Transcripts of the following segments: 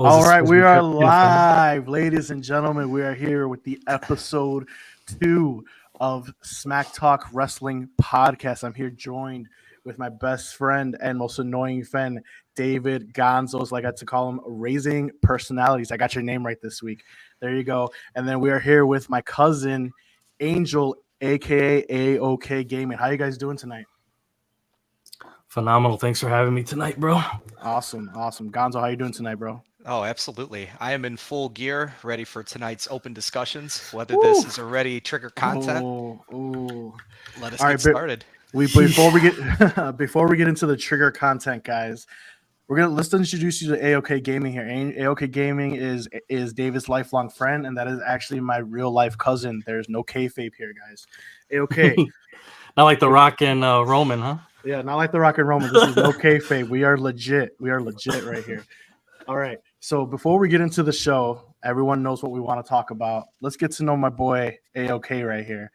All right, we are live, ladies and gentlemen. We are here with the episode 2 of Smacktalk Wrestling Podcast. I'm here joined with my best friend and most annoying fan, David Gonzos, like I like to call him, Raising Personalities. I got your name right this week. There you go. And then we are here with my cousin, Angel, aka AOK Gaming. How you guys doing tonight? Phenomenal. Thanks for having me tonight, bro. Awesome. Gonzo, how you doing tonight, bro? Oh, absolutely. I am in full gear, ready for tonight's open discussions, whether this is already trigger content. Let us get started. Before we get into the trigger content, guys, let's introduce you to AOK Gaming here. AOK Gaming is David's lifelong friend, and that is actually my real life cousin. There's no kayfabe here, guys. AOK. Not like The Rock and Roman, huh? Yeah, not like The Rock and Roman. This is no kayfabe. We are legit. We are legit right here. All right. So before we get into the show, everyone knows what we want to talk about. Let's get to know my boy AOK right here.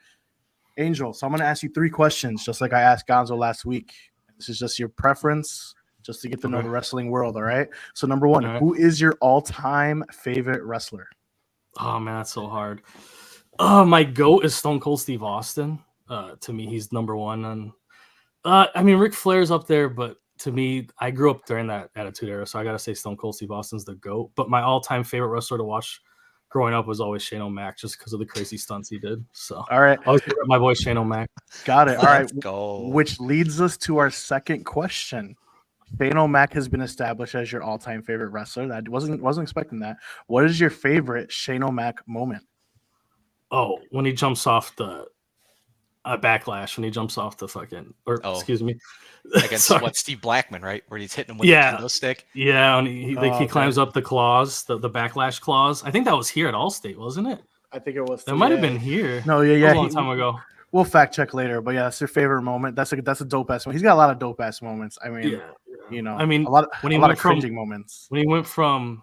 Angel, so I'm going to ask you 3 questions, just like I asked Gonzo last week. This is just your preference, just to get to know the wrestling world, all right? So number 1, who is your all-time favorite wrestler? Oh, man, that's so hard. My GOAT is Stone Cold Steve Austin. To me, he's number 1. And I mean, Ric Flair's up there, but to me, I grew up during that Attitude Era, so I got to say Stone Cold Steve Austin's the GOAT. But my all-time favorite wrestler to watch growing up was always Shane O'Mac, just because of the crazy stunts he did. So, all right, I always my boy Shane O'Mac. Got it. All right, go. Which leads us to our second question. Shane O'Mac has been established as your all-time favorite wrestler. That wasn't expecting that. What is your favorite Shane O'Mac moment? Oh, when he jumps off the Backlash, when he jumps off the fucking, excuse me, against Steve Blackman, right? Where he's hitting him with the kendo stick. Yeah, and he climbs up the claws, the Backlash claws. I think that was here at Allstate, wasn't it? I think it was. That might have been here. No, yeah, a long time ago. We'll fact check later, but yeah, that's your favorite moment. That's a dope ass moment. He's got a lot of dope ass moments. I mean, you know, a lot of cringing moments. When he went from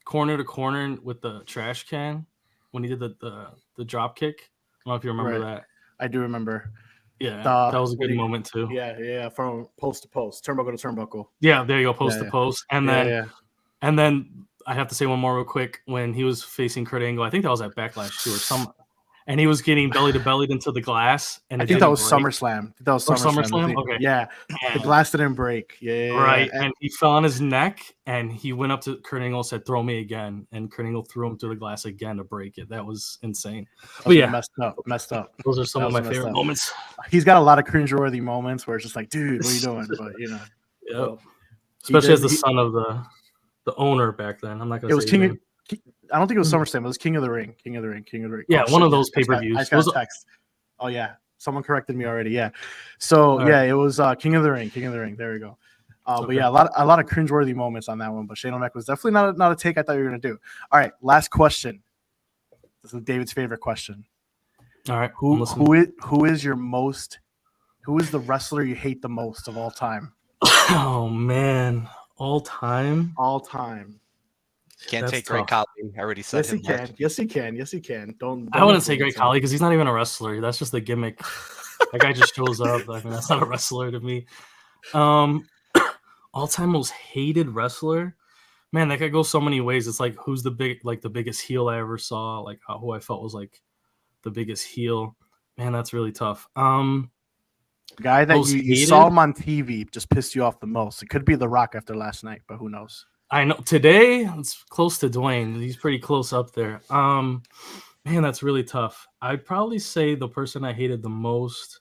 corner to corner with the trash can, when he did the drop kick. I don't know if you remember that. I do remember. Yeah, that was a good moment too. Yeah, from post to post, turnbuckle to turnbuckle. Yeah, there you go, post to post, and then I have to say one more real quick. When he was facing Kurt Angle, I think that was at Backlash too, and he was getting belly to belly into the glass. And I think that was SummerSlam. SummerSlam. Okay. Yeah, the glass didn't break. Yeah. Right, and he fell on his neck, and he went up to Kurt Angle and said, "Throw me again," and Kurt Angle threw him through the glass again to break it. That was insane. But yeah, messed up. Those are some of my favorite moments. He's got a lot of cringeworthy moments where it's just like, dude, what are you doing? But you know, especially as the son of the owner back then. I'm not gonna. It was King. I don't think it was SummerSlam. It was King of the Ring. Yeah, one of those pay-per-views. I got a text. Oh yeah, someone corrected me already. Yeah, so it was King of the Ring. There we go. But yeah, a lot of cringeworthy moments on that one. But Shane O'Mac was definitely not a take I thought you were gonna do. All right, last question. This is David's favorite question. All right, who is the wrestler you hate the most of all time? Oh man, all time. Can't take Great Khali. I already said yes, he can. Yes, he can. Don't I wouldn't say Great Khali because he's not even a wrestler. That's just a gimmick. That guy just shows up. I mean, that's not a wrestler to me. All-time most hated wrestler. Man, that could go so many ways. It's like who's the biggest heel I ever saw. Like who I felt was like the biggest heel. Man, that's really tough. Guy that you saw him on TV just pissed you off the most. It could be The Rock after last night, but who knows? I know today it's close to Dwayne. He's pretty close up there. Man, that's really tough. I'd probably say the person I hated the most,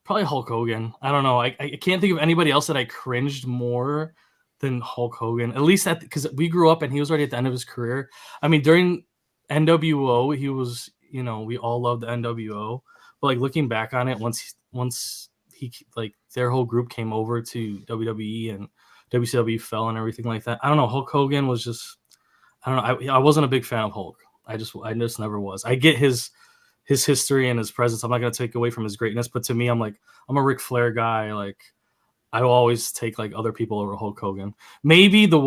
probably Hulk Hogan. I don't know. I can't think of anybody else that I cringed more than Hulk Hogan. At least because we grew up and he was already at the end of his career. I mean, during NWO, he was, we all loved the NWO. But like looking back on it, once he like their whole group came over to WWE and WCW fell and everything like that. I don't know. Hulk Hogan was just, I don't know. I wasn't a big fan of Hulk. I just never was. I get his history and his presence. I'm not going to take away from his greatness, but to me, I'm a Ric Flair guy. Like I will always take like other people over Hulk Hogan. Maybe the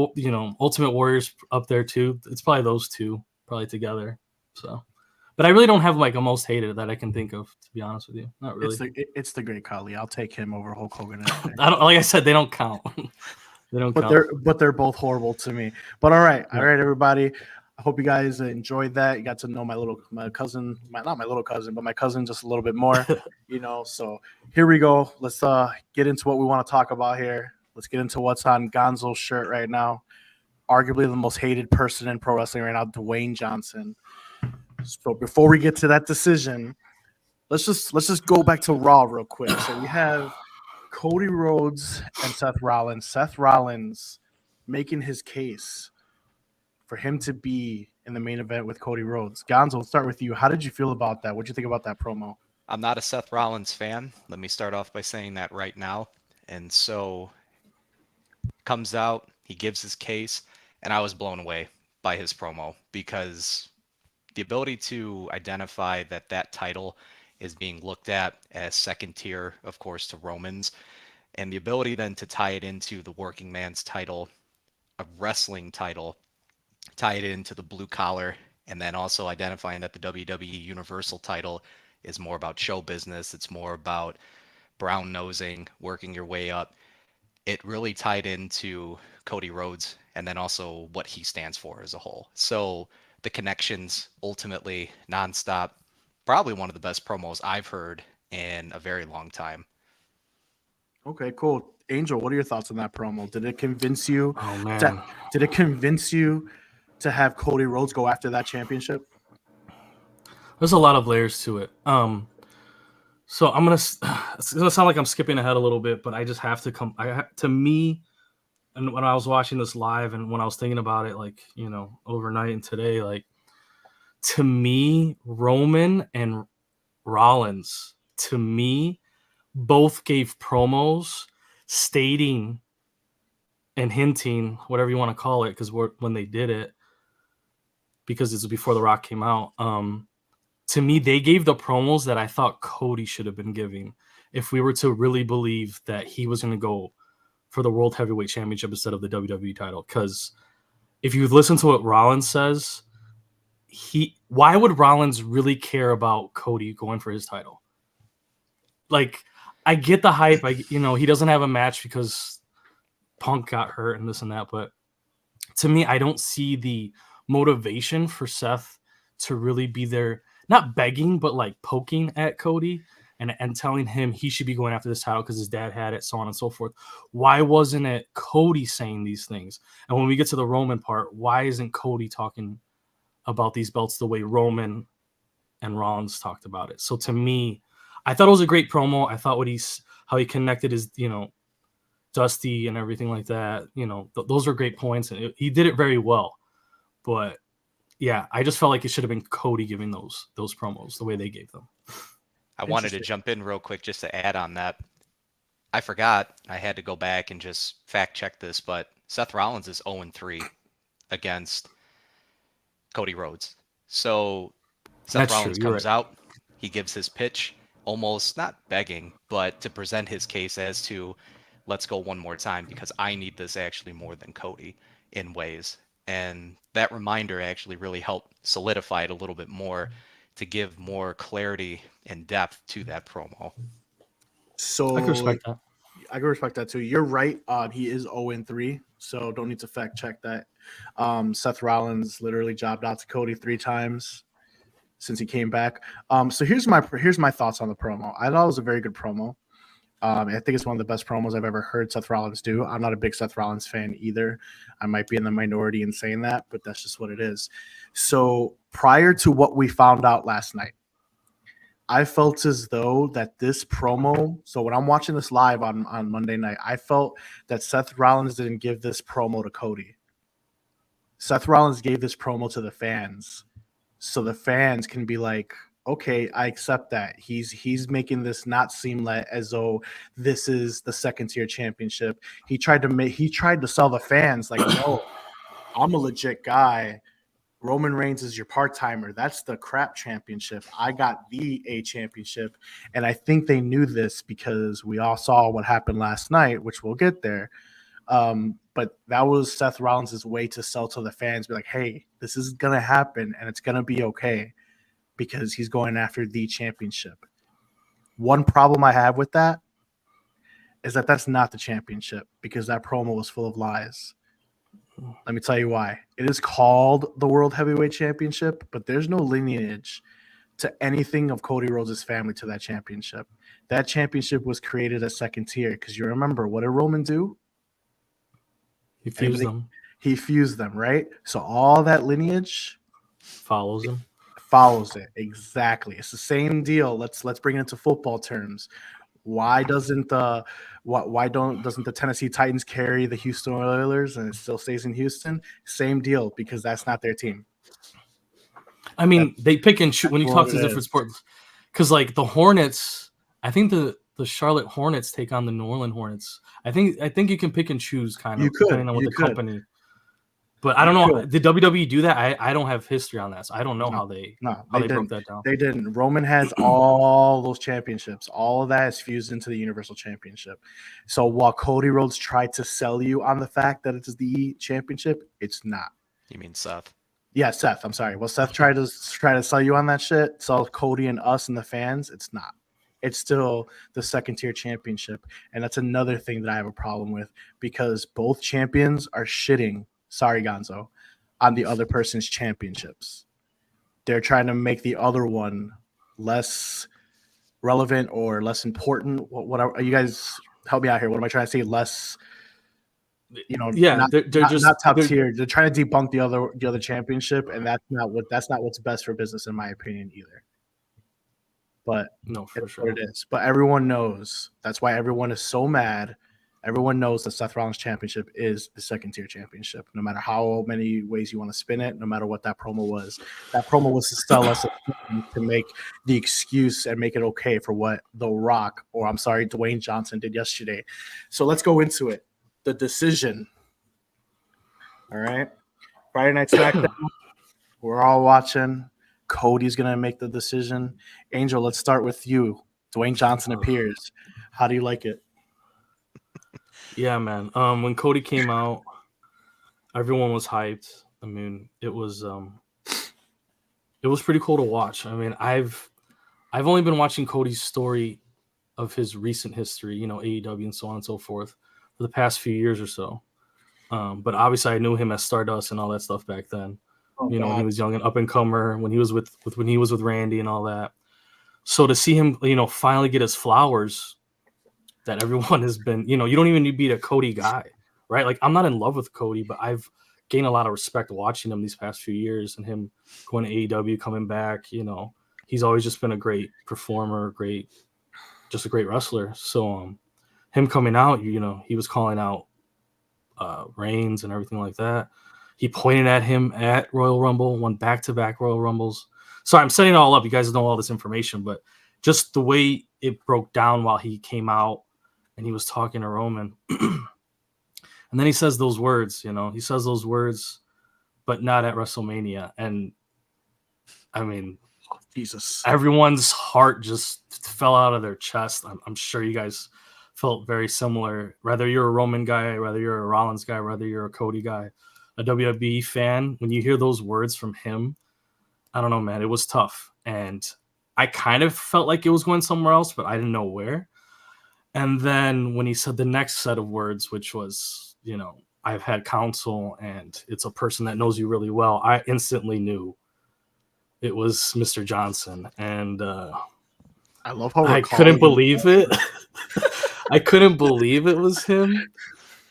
Ultimate Warrior's up there too. It's probably those two probably together. So, but I really don't have like a most hated that I can think of, to be honest with you. Not really. It's the Great Khali. I'll take him over Hulk Hogan. Like I said, they don't count. They don't but count. they're both horrible to me. But all right, everybody. I hope you guys enjoyed that. You got to know my cousin, not my little cousin, but my cousin just a little bit more. So here we go. Let's get into what we want to talk about here. Let's get into what's on Gonzo's shirt right now. Arguably the most hated person in pro wrestling right now, Dwayne Johnson. So before we get to that decision, let's just go back to Raw real quick. So we have Cody Rhodes and Seth Rollins. Seth Rollins making his case for him to be in the main event with Cody Rhodes. Gonzo, let's start with you. How did you feel about that? What did you think about that promo? I'm not a Seth Rollins fan. Let me start off by saying that right now. And so comes out, he gives his case, and I was blown away by his promo because the ability to identify that title is being looked at as second tier, of course, to Roman's, and the ability then to tie it into the working man's title, a wrestling title, tie it into the blue collar, and then also identifying that the WWE Universal title is more about show business. It's more about brown nosing, working your way up. It really tied into Cody Rhodes and then also what he stands for as a whole. So the connections ultimately nonstop, probably one of the best promos I've heard in a very long time. Okay, cool. Angel, what are your thoughts on that promo? Did it convince you? Oh man, Did it convince you to have Cody Rhodes go after that championship? there's a lot of layers to it. So it's gonna sound like I'm skipping ahead a little bit, but I just have to come. To me, and when I was watching this live, and when I was thinking about it, like overnight and today, like to me, Roman and Rollins, to me, both gave promos stating and hinting, whatever you want to call it, because when they did it, because it's before The Rock came out. To me, they gave the promos that I thought Cody should have been giving if we were to really believe that he was going to go for the World Heavyweight Championship instead of the WWE title. Because if you listen to what Rollins says, why would Rollins really care about Cody going for his title? Like, I get the hype. He doesn't have a match because Punk got hurt and this and that, but to me, I don't see the motivation for Seth to really be there, not begging, but like poking at Cody and telling him he should be going after this title because his dad had it, so on and so forth. Why wasn't it Cody saying these things? And when we get to the Roman part, why isn't Cody talking about these belts the way Roman and Rollins talked about it? So to me, I thought it was a great promo. I thought how he connected his, Dusty and everything like that. Those are great points, and he did it very well. But yeah, I just felt like it should have been Cody giving those promos the way they gave them. I wanted to jump in real quick just to add on that. I forgot. I had to go back and just fact check this, but Seth Rollins is 0-3 against Cody Rhodes. So Seth Rollins comes out, he gives his pitch, almost not begging, but to present his case as to let's go one more time because I need this actually more than Cody in ways. And that reminder actually really helped solidify it a little bit more to give more clarity and depth to that promo. So I can respect that. I can respect that too. You're right. He is 0-3, so don't need to fact check that. Seth Rollins literally jobbed out to Cody 3 times since he came back. So here's my thoughts on the promo. I thought it was a very good promo. I think it's one of the best promos I've ever heard Seth Rollins do. I'm not a big Seth Rollins fan either. I might be in the minority in saying that, but that's just what it is. So prior to what we found out last night, I felt as though that this promo, so when I'm watching this live on Monday night, I felt that Seth Rollins didn't give this promo to Cody. Seth Rollins gave this promo to the fans. So the fans can be like, okay, I accept that. He's making this not seem like as though this is the second tier championship. He tried to sell the fans like, no, I'm a legit guy. Roman Reigns is your part-timer. That's the crap championship. I got the A championship. And I think they knew this because we all saw what happened last night, which we'll get there. But that was Seth Rollins' way to sell to the fans, be like, hey, this is going to happen and it's going to be okay because he's going after the championship. One problem I have with that is that that's not the championship because that promo was full of lies. Let me tell you why. It is called the World Heavyweight Championship, but there's no lineage to anything of Cody Rhodes' family to that championship. That championship was created as second tier because you remember, what did Roman do? He fused them. He fused them, right? So all that lineage Follows him. follows it. Exactly. It's the same deal. Let's bring it into football terms. Why doesn't the Tennessee Titans carry the Houston Oilers and it still stays in Houston? Same deal, because that's not their team. I mean, they pick and choose when you talk to different sports. Because like the Hornets, I think the Charlotte Hornets take on the New Orleans Hornets. I think you can pick and choose kind of depending on what the company. But I don't know. Did WWE do that? I don't have history on that, so I don't know how they broke that down. They didn't. Roman has all those championships. All of that is fused into the Universal Championship. So while Cody Rhodes tried to sell you on the fact that it's the championship, it's not. You mean Seth? Yeah, Seth. I'm sorry. Well, Seth tried to sell you on that shit. Sell Cody and us and the fans. It's not. It's still the second tier championship, and that's another thing that I have a problem with because both champions are shitting. Sorry, Gonzo, on the other person's championships. They're trying to make the other one less relevant or less important. What you guys help me out here? What am I trying to say? Less, not top tier. They're trying to debunk the other championship, and that's not what's best for business, in my opinion, either. But no, for sure, what it is. But everyone knows. That's why everyone is so mad. Everyone knows that Seth Rollins' championship is the second tier championship. No matter how many ways you want to spin it, no matter what that promo was to sell us to make the excuse and make it okay for what The Rock, or I'm sorry, Dwayne Johnson did yesterday. So let's go into it. The decision. All right. Friday Night SmackDown. We're all watching. Cody's going to make the decision. Angel, let's start with you. Dwayne Johnson appears. How do you like it? Yeah, man. When Cody came out, everyone was hyped. I mean, it was pretty cool to watch. I mean, I've only been watching Cody's story of his recent history, AEW and so on and so forth, for the past few years or so. But obviously, I knew him as Stardust and all that stuff back then. When he was young and up and comer, when he was with Randy and all that. So to see him, finally get his flowers that everyone has been, you don't even need to be a Cody guy, right? Like, I'm not in love with Cody, but I've gained a lot of respect watching him these past few years and him going to AEW, coming back. He's always just been a great performer, just a great wrestler. So him coming out, he was calling out Reigns and everything like that. He pointed at him at Royal Rumble, won back-to-back Royal Rumbles. Sorry, I'm setting it all up. You guys know all this information, but just the way it broke down while he came out and he was talking to Roman. And then he says those words, he says those words, but not at WrestleMania. And I mean, Jesus, everyone's heart just fell out of their chest. I'm sure you guys felt very similar, whether you're a Roman guy, whether you're a Rollins guy, whether you're a Cody guy, a WWE fan. When you hear those words from him, I don't know, man, it was tough. And I kind of felt like it was going somewhere else, but I didn't know where. And then when he said the next set of words, which was, I've had counsel and it's a person that knows you really well, I instantly knew it was Mr. Johnson. And I love how I couldn't believe it. I couldn't believe it was him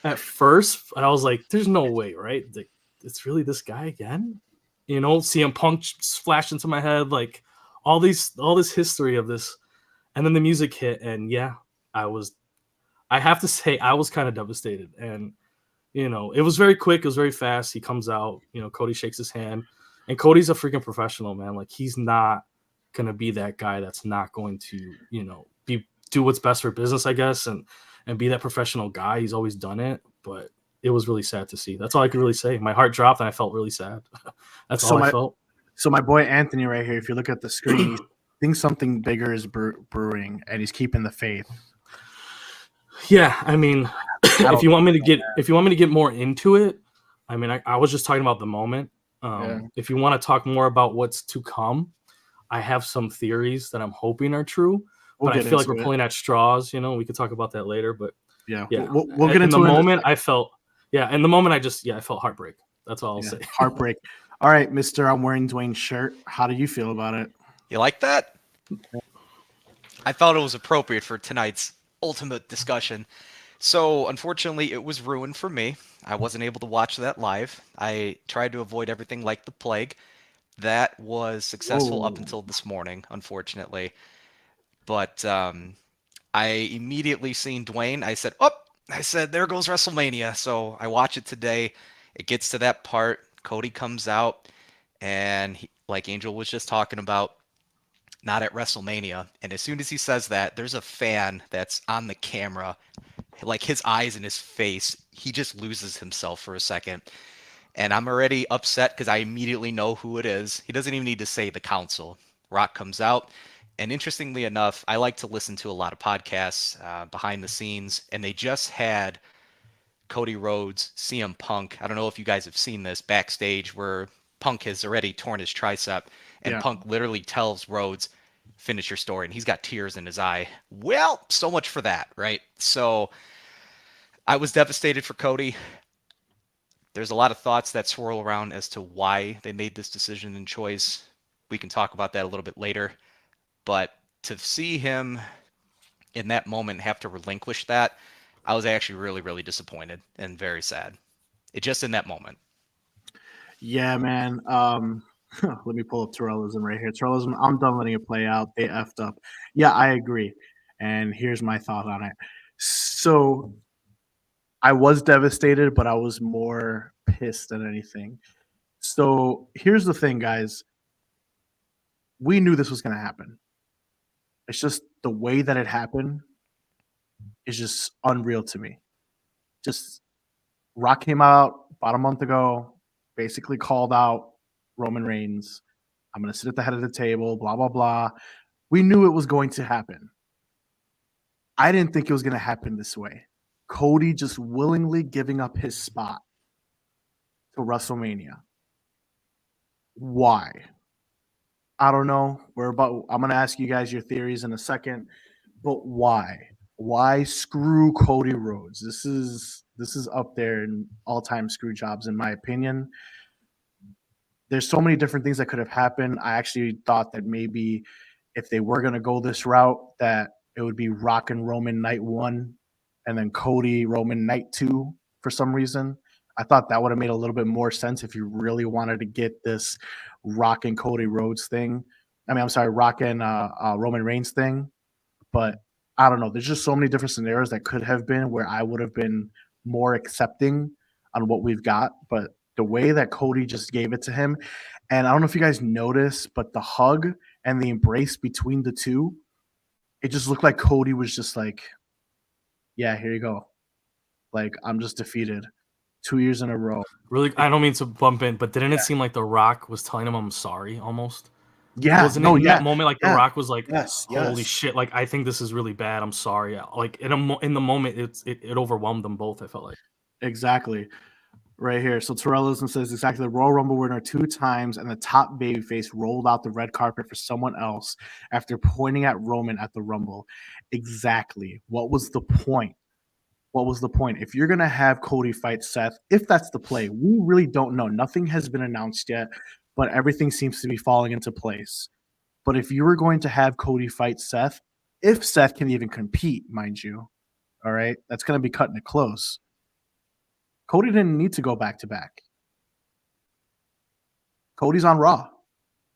at first. I was like, there's no way, right? Like, it's really this guy again? CM Punk flashed into my head, like all this history of this. And then the music hit, and yeah, I have to say, I was kind of devastated. And, it was very quick. It was very fast. He comes out, Cody shakes his hand, and Cody's a freaking professional, man. Like, he's not going to be that guy that's not going to, do what's best for business, I guess, and be that professional guy. He's always done it, but it was really sad to see. That's all I could really say. My heart dropped and I felt really sad. That's all I felt. So my boy Anthony right here, if you look at the screen, he thinks something bigger is brewing, and he's keeping the faith. Yeah, I mean, if you want me to get more into it, I mean, I was just talking about the moment. If you want to talk more about what's to come, I have some theories that I'm hoping are true, but I feel like we're pulling at straws. We could talk about that later. But Yeah, Yeah. we'll get in into the it. moment. I felt I felt heartbreak. That's all I'll say. Heartbreak. All right, Mister, I'm wearing Dwayne's shirt. How do you feel about it? You like that? I thought it was appropriate for tonight's ultimate discussion. So, unfortunately, it was ruined for me. I wasn't able to watch that live. I tried to avoid everything like the plague. That was successful up Whoa. until this morning, unfortunately. But I immediately seen Dwayne. I said, "Oh," I said, "there goes WrestleMania." So I watch it today. It gets to that part. Cody comes out, and like Angel was just talking about, not at WrestleMania. And as soon as he says that, there's a fan that's on the camera, like his eyes and his face. He just loses himself for a second. And I'm already upset because I immediately know who it is. He doesn't even need to say the council. Rock comes out. And interestingly enough, I like to listen to a lot of podcasts behind the scenes, and they just had Cody Rhodes, CM Punk. I don't know if you guys have seen this backstage where Punk has already torn his tricep, and Yeah. Punk literally tells Rhodes, "Finish your story," and he's got tears in his eye. Well, so much for that, right? So I was devastated for Cody. There's a lot of thoughts that swirl around as to why they made this decision and choice. We can talk about that a little bit later. But to see him in that moment have to relinquish that, I was actually really, really disappointed and very sad. It just in that moment. Yeah, man. Let me pull up Terrellism right here. Terrellism, I'm done letting it play out. They effed up. Yeah, I agree. And here's my thought on it. So I was devastated, but I was more pissed than anything. So here's the thing, guys. We knew this was going to happen. It's just the way that it happened is just unreal to me. Just Rock came out about a month ago, basically called out Roman Reigns. I'm going to sit at the head of the table, blah, blah, blah. We knew it was going to happen. I didn't think it was going to happen this way. Cody just willingly giving up his spot to WrestleMania. Why? I don't know. I'm going to ask you guys your theories in a second, but why? Why screw Cody Rhodes? This is up there in all-time screw jobs in my opinion. There's so many different things that could have happened. I actually thought that maybe if they were going to go this route, that it would be Rock and Roman night 1 and then Cody Roman night 2 for some reason. I thought that would have made a little bit more sense if you really wanted to get this Rock and Cody Rhodes thing. I'm sorry, Rock and Roman Reigns thing. But I don't know. There's just so many different scenarios that could have been where I would have been more accepting on what we've got. But the way that Cody just gave it to him, and I don't know if you guys noticed, but the hug and the embrace between the two, it just looked like Cody was just like, yeah, here you go. Like, I'm just defeated 2 years in a row. Really, I don't mean to bump in, but didn't it seem like The Rock was telling him I'm sorry almost? Yeah. Wasn't it in that moment like The yeah. Rock was like, Yes. holy shit, like I think this is really bad. I'm sorry. Like in the moment it overwhelmed them both, I felt like. Exactly. Right here. So Terrellism says exactly the Royal Rumble winner 2 times and the top babyface rolled out the red carpet for someone else after pointing at Roman at the Rumble. Exactly. What was the point? What was the point? If you're going to have Cody fight Seth, if that's the play, we really don't know. Nothing has been announced yet, but everything seems to be falling into place. But if you were going to have Cody fight Seth, if Seth can even compete, mind you, all right, that's going to be cutting it close. Cody didn't need to go back to back. Cody's on Raw.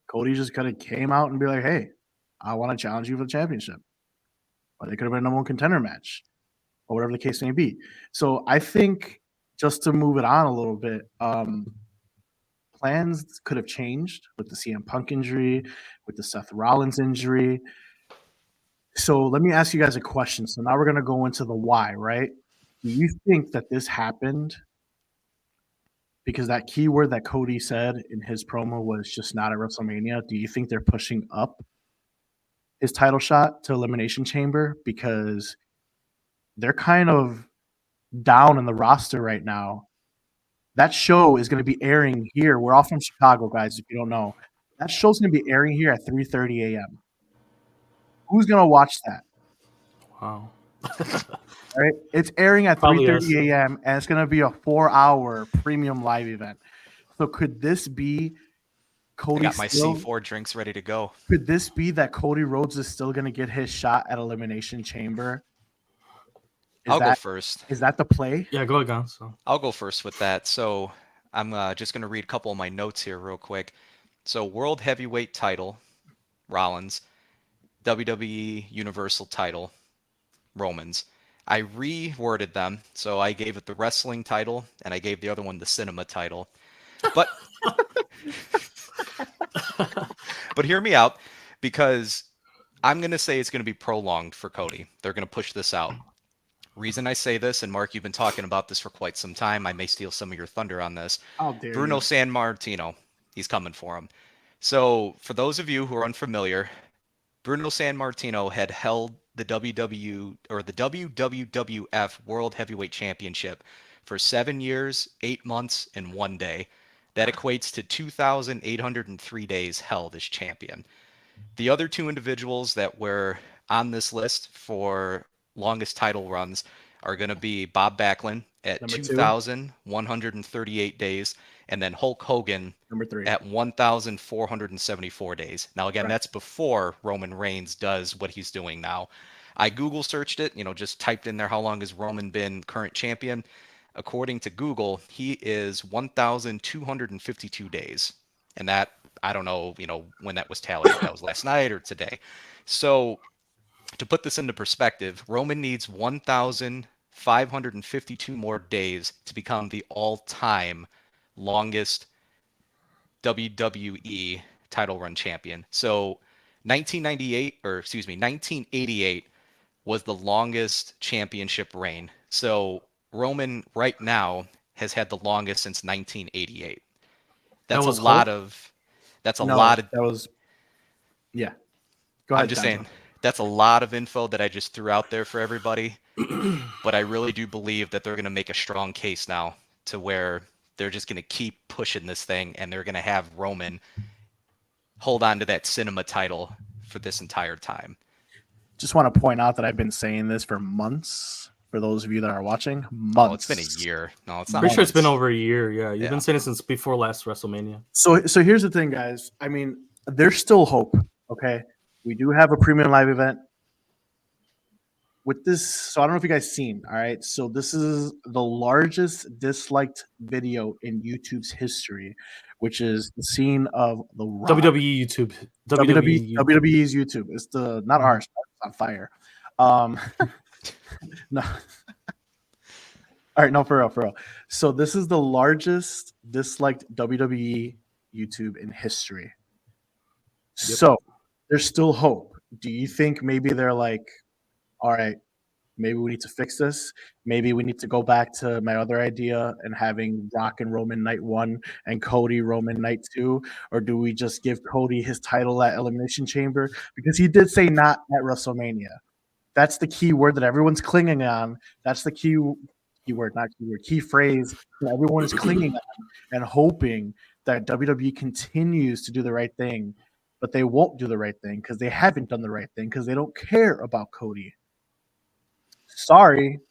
Cody just kind of came out and be like, hey, I want to challenge you for the championship. Or they could have been a number 1 contender match or whatever the case may be. So I think just to move it on a little bit, plans could have changed with the CM Punk injury, with the Seth Rollins injury. So let me ask you guys a question. So now we're going to go into the why, right? Do you think that this happened because that keyword that Cody said in his promo was just not at WrestleMania? Do you think they're pushing up his title shot to Elimination Chamber because they're kind of down in the roster right now? That show is going to be airing here. We're all from Chicago, guys, if you don't know. That show's going to be airing here at 3:30 a.m. Who's going to watch that? Wow. All right, it's airing at Probably is. 3:30 a.m. and it's going to be a 4-hour premium live event. So could this be I Cody got my still? C4 drinks ready to go. Could this be that Cody Rhodes is still going to get his shot at Elimination Chamber? I'll go first. Is that the play? Yeah, go ahead, Gon. So. I'll go first with that. So I'm just going to read a couple of my notes here real quick. So World Heavyweight title, Rollins. WWE Universal title, Romans. I reworded them. So I gave it the wrestling title and I gave the other one the cinema title. But but hear me out, because I'm going to say it's going to be prolonged for Cody. They're going to push this out. Reason I say this, and Mark, you've been talking about this for quite some time. I may steal some of your thunder on this. How dare Bruno you. Sammartino, he's coming for him. So for those of you who are unfamiliar, Bruno Sammartino had held the WWF World Heavyweight Championship for 7 years, 8 months, and 1 day. That equates to 2,803 days held as champion. The other two individuals that were on this list for longest title runs are going to be Bob Backlund at 2,138 days, and then Hulk Hogan Number 3 at 1,474 days. Now, again, Right. that's before Roman Reigns does what he's doing now. I Google searched it, just typed in there, how long has Roman been current champion? According to Google, he is 1,252 days. And that, I don't know, when that was tallied, if that was last night or today. So to put this into perspective, Roman needs 1,552 more days to become the all-time longest WWE title run champion. So 1988 was the longest championship reign. So Roman right now has had the longest since 1988. That's a lot of That was yeah. Go ahead. I'm just saying that's a lot of info that I just threw out there for everybody. But I really do believe that they're going to make a strong case now to where they're just going to keep pushing this thing, and they're going to have Roman hold on to that cinema title for this entire time. Just want to point out that I've been saying this for months. For those of you that are watching, months. Oh, it's been a year. No, it's not. Pretty sure it's been over a year. Yeah, you've been saying it since before last WrestleMania. So here's the thing, guys. I mean, there's still hope. Okay, we do have a premium live event with this. So I don't know if you guys seen. All right, so this is the largest disliked video in YouTube's history, which is the scene of the Rock. WWE YouTube. WWE's YouTube. It's the not ours. It's on fire. No. All right, no, for real. So this is the largest disliked WWE YouTube in history. Yep. So there's still hope. Do you think maybe they're like, all right, maybe we need to fix this? Maybe we need to go back to my other idea and having Rock and Roman night 1 and Cody Roman night 2? Or do we just give Cody his title at Elimination Chamber? Because he did say not at WrestleMania. That's the key word that everyone's clinging on. That's the key phrase that everyone is clinging on and hoping that WWE continues to do the right thing. But they won't do the right thing because they haven't done the right thing because they don't care about Cody. Sorry.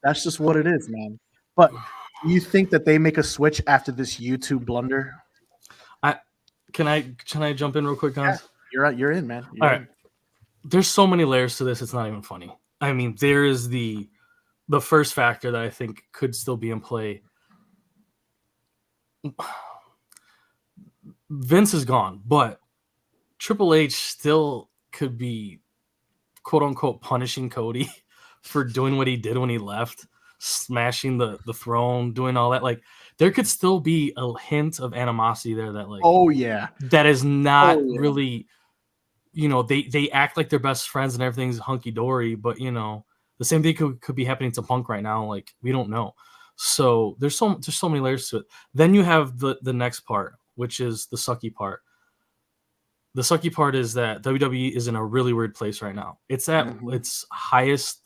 That's just what it is, man. But do you think that they make a switch after this YouTube blunder? Can I jump in real quick, guys? Yeah, you're in, man. All right. There's so many layers to this, it's not even funny. I mean, there is the first factor that I think could still be in play. Vince is gone, but Triple H still could be quote unquote punishing Cody for doing what he did when he left, smashing the throne, doing all that. Like, there could still be a hint of animosity there that, like, oh yeah, that is not really, they act like they're best friends and everything's hunky-dory, but the same thing could be happening to Punk right now. Like, we don't know. So there's so many layers to it. Then you have the next part, which is the sucky part. The sucky part is that WWE is in a really weird place right now. It's at its highest,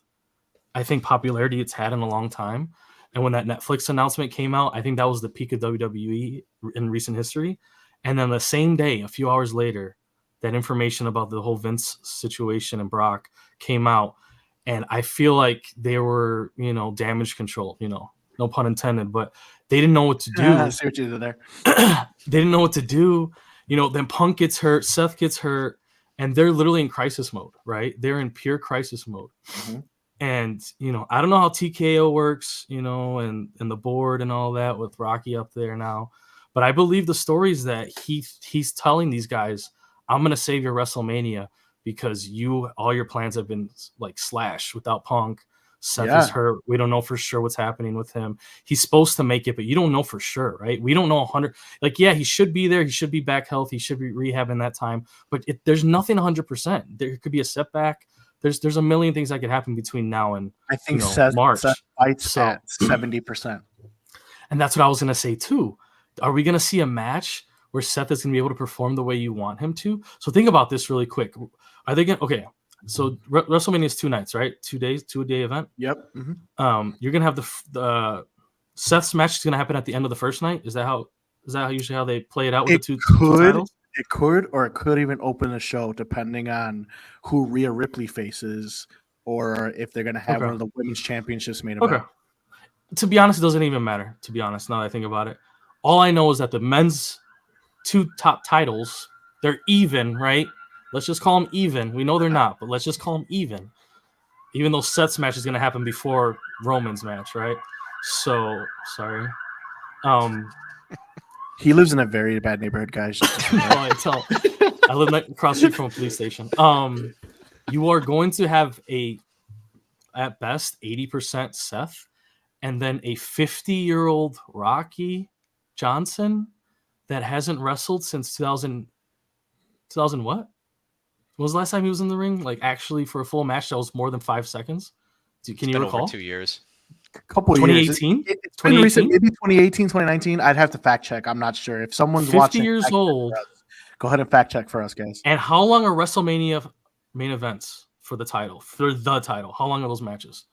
I think, popularity it's had in a long time. And when that Netflix announcement came out, I think that was the peak of WWE in recent history. And then the same day, a few hours later, that information about the whole Vince situation and Brock came out. And I feel like they were, damage control, no pun intended, but they didn't know what to do. I see what you did there. They didn't know what to do. Then Punk gets hurt, Seth gets hurt, and they're literally in crisis mode, right? They're in pure crisis mode. Mm-hmm. And, I don't know how TKO works, and the board and all that with Rocky up there now. But I believe the stories that he's telling these guys, I'm going to save your WrestleMania because all your plans have been like slashed without Punk. Seth is hurt. We don't know for sure what's happening with him. He's supposed to make it, but you don't know for sure, right? We don't know 100. Like, yeah, he should be there. He should be back healthy. He should be rehabbing that time. But there's nothing 100%. There could be a setback. There's a million things that could happen between now and I think March. Seth fights at 70%. And that's what I was going to say too. Are we going to see a match where Seth is going to be able to perform the way you want him to? So think about this really quick. Are they going to – okay, so WrestleMania is 2 nights, right? 2 days, 2-a-day event? Yep. Mm-hmm. You're going to have the Seth's match is going to happen at the end of the first night? Is that usually how they play it out with the two titles? It could, or it could even open the show depending on who Rhea Ripley faces or if they're going to have one of the women's championships made about. Okay. To be honest, it doesn't even matter, to be honest, now that I think about it. All I know is that the men's 2 top titles, they're even, right? Let's just call them even. We know they're not, but let's just call them even. Even though Seth's match is going to happen before Roman's match, right? So, sorry. He lives in a very bad neighborhood, guys. I live across the street from a police station. You are going to have at best, 80% Seth, and then a 50-year-old Rocky Johnson that hasn't wrestled since 2000 what? When was the last time he was in the ring? Like, actually, for a full match that was more than 5 seconds? Can you recall? Over 2 years. Couple 2018? years. It's been recent, maybe 2018, 2019. I'd have to fact check. I'm not sure. If someone's 50 watching, years old. Go ahead and fact check for us, guys. And how long are WrestleMania main events for the title? For the title, how long are those matches?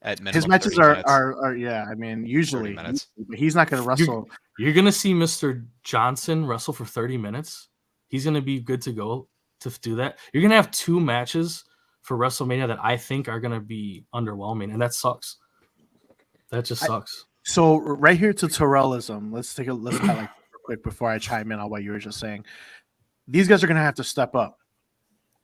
At minimum, his matches are yeah. I mean, usually he's not going to wrestle. You're going to see Mr. Johnson wrestle for 30 minutes. He's going to be good to go to do that. You're going to have 2 matches for WrestleMania that I think are going to be underwhelming, and that sucks. That just sucks. So right here to Terrellism, let's highlight real quick before I chime in on what you were just saying. These guys are going to have to step up.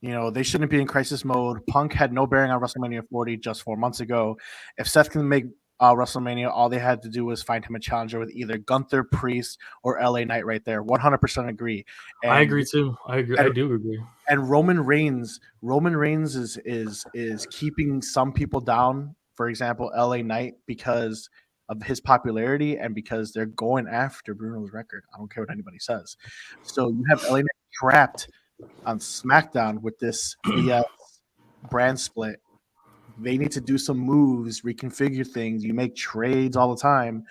They shouldn't be in crisis mode. Punk had no bearing on WrestleMania 40 just 4 months ago. If Seth can make WrestleMania, all they had to do was find him a challenger with either Gunther, Priest, or LA Knight right there. 100% agree. And, I agree too. I do agree. And Roman Reigns is keeping some people down. For example, LA Knight, because of his popularity and because they're going after Bruno's record. I don't care what anybody says. So you have LA Knight trapped on SmackDown with this BS brand split. They need to do some moves, reconfigure things. You make trades all the time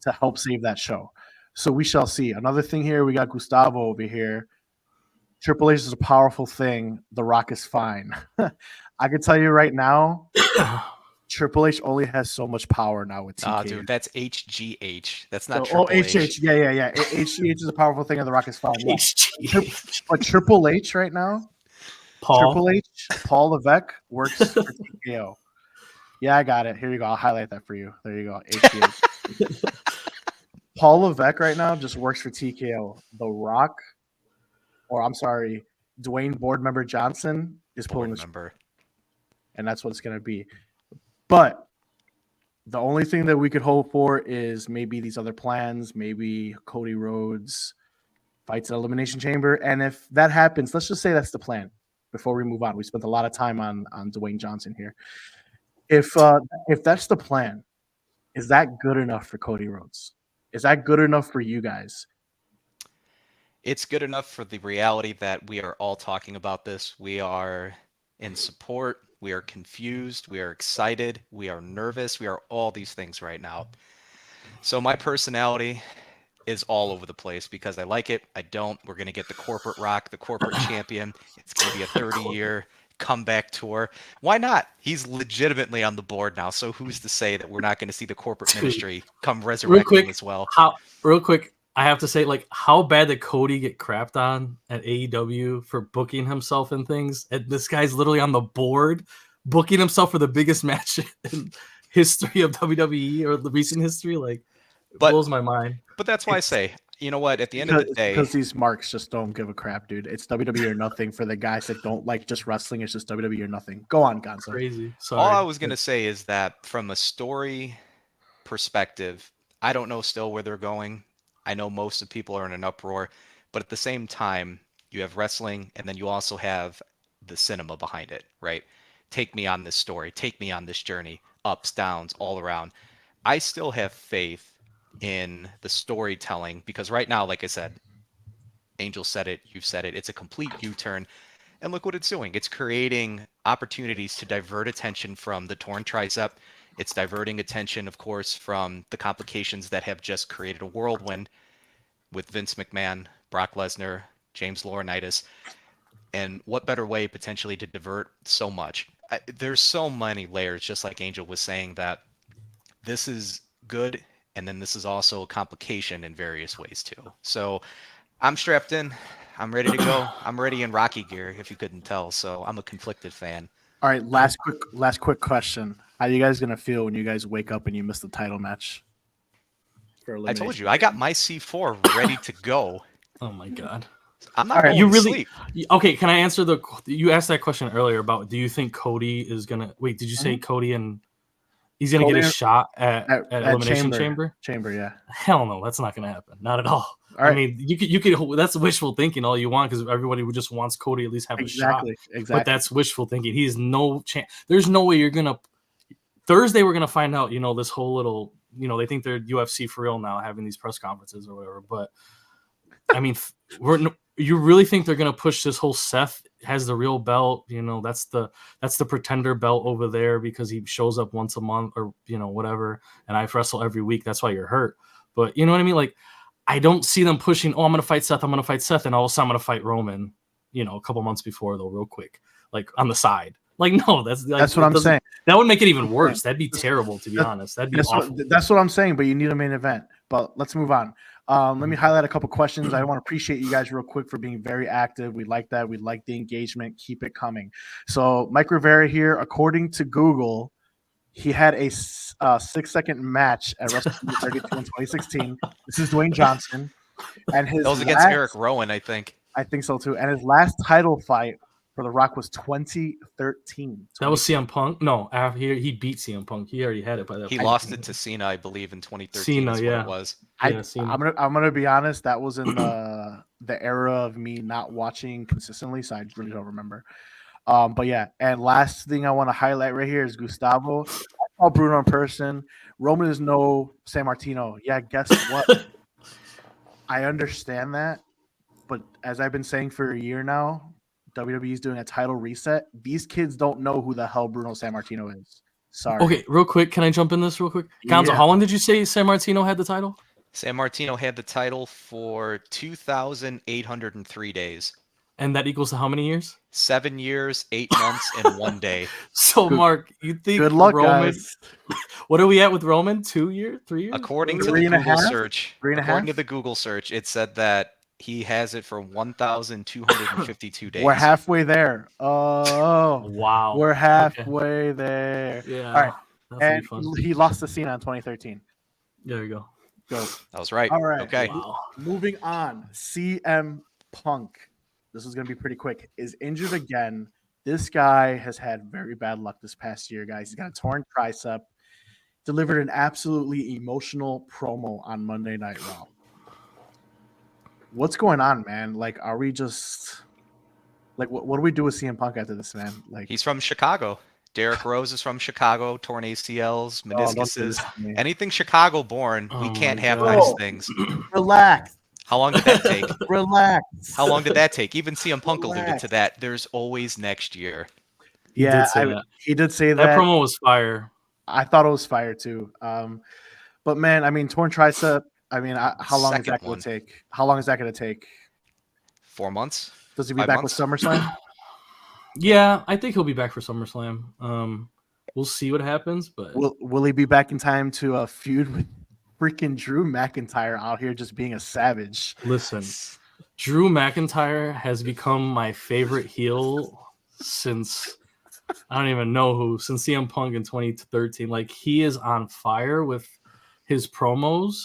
to help save that show. So we shall see. Another thing here, we got Gustavo over here. Triple H is a powerful thing. The Rock is fine. I can tell you right now, Triple H only has so much power now with TK. Dude, that's HGH. That's not Triple H. HH. Yeah. HGH is a powerful thing, and The Rock is fine. Yeah. But Triple H right now, Paul Levesque works for TKO. Yeah, I got it. Here you go. I'll highlight that for you. There you go. HGH. Paul Levesque right now just works for TKO. The Rock, Dwayne Board Member Johnson is pulling this, and that's what it's going to be. But the only thing that we could hope for is maybe these other plans, maybe Cody Rhodes fights an Elimination Chamber. And if that happens, let's just say that's the plan before we move on. We spent a lot of time on Dwayne Johnson here. If that's the plan, is that good enough for Cody Rhodes? Is that good enough for you guys? It's good enough for the reality that we are all talking about this. We are in support. We are confused. We are excited. We are nervous. We are all these things right now. So my personality is all over the place because I like it. I don't. We're going to get the corporate Rock, the corporate champion. It's going to be a 30-year comeback tour. Why not? He's legitimately on the board now. So who's to say that we're not going to see the corporate ministry come resurrecting as well? Real quick, I have to say, how bad did Cody get crapped on at AEW for booking himself and things? And this guy's literally on the board booking himself for the biggest match in history of WWE or the recent history. Like, it But blows my mind. but that's why I say, you know what? At the end of the day, because these marks just don't give a crap, dude. It's WWE or nothing for the guys that don't like just wrestling. It's just WWE or nothing. Go on, Gonzo. Crazy. all I Sorry. was gonna say is that from a story perspective, I don't know still where they're going. I know most of people are in an uproar, but at the same time, you have wrestling and then you also have the cinema behind it, right? Take me on this story, take me on this journey, ups, downs, all around. I still have faith in the storytelling because right now, like I said, Angel said it, you've said it, it's a complete U-turn. And look what it's doing. It's creating opportunities to divert attention from the torn tricep. It's diverting attention, of course, from the complications that have just created a whirlwind with Vince McMahon, Brock Lesnar, James Laurinaitis. And what better way potentially to divert so much? There's so many layers, just like Angel was saying, that this is good. And then this is also a complication in various ways, too. So I'm strapped in. I'm ready to go. I'm ready in Rocky gear, if you couldn't tell. So I'm a conflicted fan. All right, last quick question. How you guys gonna feel when you guys wake up and you miss the title match? I told you, I got my C4 ready to go. Oh my God. I'm not All right, going You to really sleep. okay? Can I answer you asked that question earlier about do you think Cody is gonna wait? Did you say Cody and he's gonna Cody get a shot at at Elimination Chamber? Chamber, yeah. Hell no, that's not gonna happen. Not at all. All right. I mean, you could that's wishful thinking all you want because everybody just wants Cody to at least have a shot. Exactly. But that's wishful thinking. He's no chance. There's no way you're gonna. Thursday we're gonna find out. This whole little. They think they're UFC for real now, having these press conferences or whatever. But I mean, you really think they're gonna push this whole Seth has the real belt? That's the pretender belt over there because he shows up once a month or whatever. And I wrestle every week. That's why you're hurt. But you know what I mean? Like, I don't see them pushing. Oh, I'm gonna fight Seth. I'm gonna fight Seth, and all of a sudden I'm gonna fight Roman. A couple months before though, real quick, like on the side. Like, no, that's what I'm saying. That would make it even worse. That'd be terrible, to be honest. That'd be awful. That's what I'm saying. But you need a main event. But let's move on. Let me highlight a couple questions. I want to appreciate you guys real quick for being very active. We like that. We like the engagement. Keep it coming. So Mike Rivera here, according to Google, he had a 6-second match at WrestleMania 32 in 2016. This is Dwayne Johnson, and That was against Eric Rowan, I think. I think so too. And his last title fight for The Rock was 2013. That was CM Punk. No, he beat CM Punk. He already had it by that point. He lost it to Cena, I believe, in 2013. Cena, yeah. What it was. I'm gonna be honest. That was in the era of me not watching consistently, so I really don't remember. But yeah, and last thing I want to highlight right here is Gustavo. I saw Bruno in person. Roman is no San Martino. Yeah, guess what? I understand that, but as I've been saying for a year now, WWE is doing a title reset. These kids don't know who the hell Bruno San Martino is. Sorry. Okay, real quick, can I jump in this real quick? Gonzo, Yeah. how long did you say San Martino had the title? San Martino had the title for 2,803 days. And that equals to how many years? 7 years, 8 months, and 1 day. So, Mark, you think Good luck, Roman? guys. What are we at with Roman? 2 years? 3 years? According to Three the and a Google half? search, 3.5? according to the Google search, it said that he has it for 1,252 days. We're halfway there. Oh, Wow. we're halfway there. Yeah. All right. That's And gonna be fun. he lost to Cena in 2013. There you go. Go. That was right. All right. Okay. Wow. Moving on. CM Punk. This is going to be pretty quick. Is injured again. This guy has had very bad luck this past year, guys. He's got a torn tricep. Delivered an absolutely emotional promo on Monday Night Raw. What's going on, man? Like, are we just like what do we do with CM Punk after this, man? Like, He's from Chicago. Derek Rose is from Chicago. Torn ACLs, don't do meniscuses, this to me. anything Chicago born. We Oh can't my have God. nice things. Relax. How long did that take? Relax. How long did that take? Even CM Punk alluded Relax. to that. There's always next year. He Yeah, did say that. he did say That that. promo was fire. I thought it was fire too. But man, I mean, torn tricep. I mean, how long is Second that going one. to take? How long is that going to take? 4 months? Does he be 5 back months? with SummerSlam? Yeah, I think he'll be back for SummerSlam. We'll see what happens, but Will he be back in time to feud with freaking Drew McIntyre out here just being a savage? listen, Drew McIntyre has become my favorite heel since I don't even know who, since CM Punk in 2013. Like, he is on fire with his promos.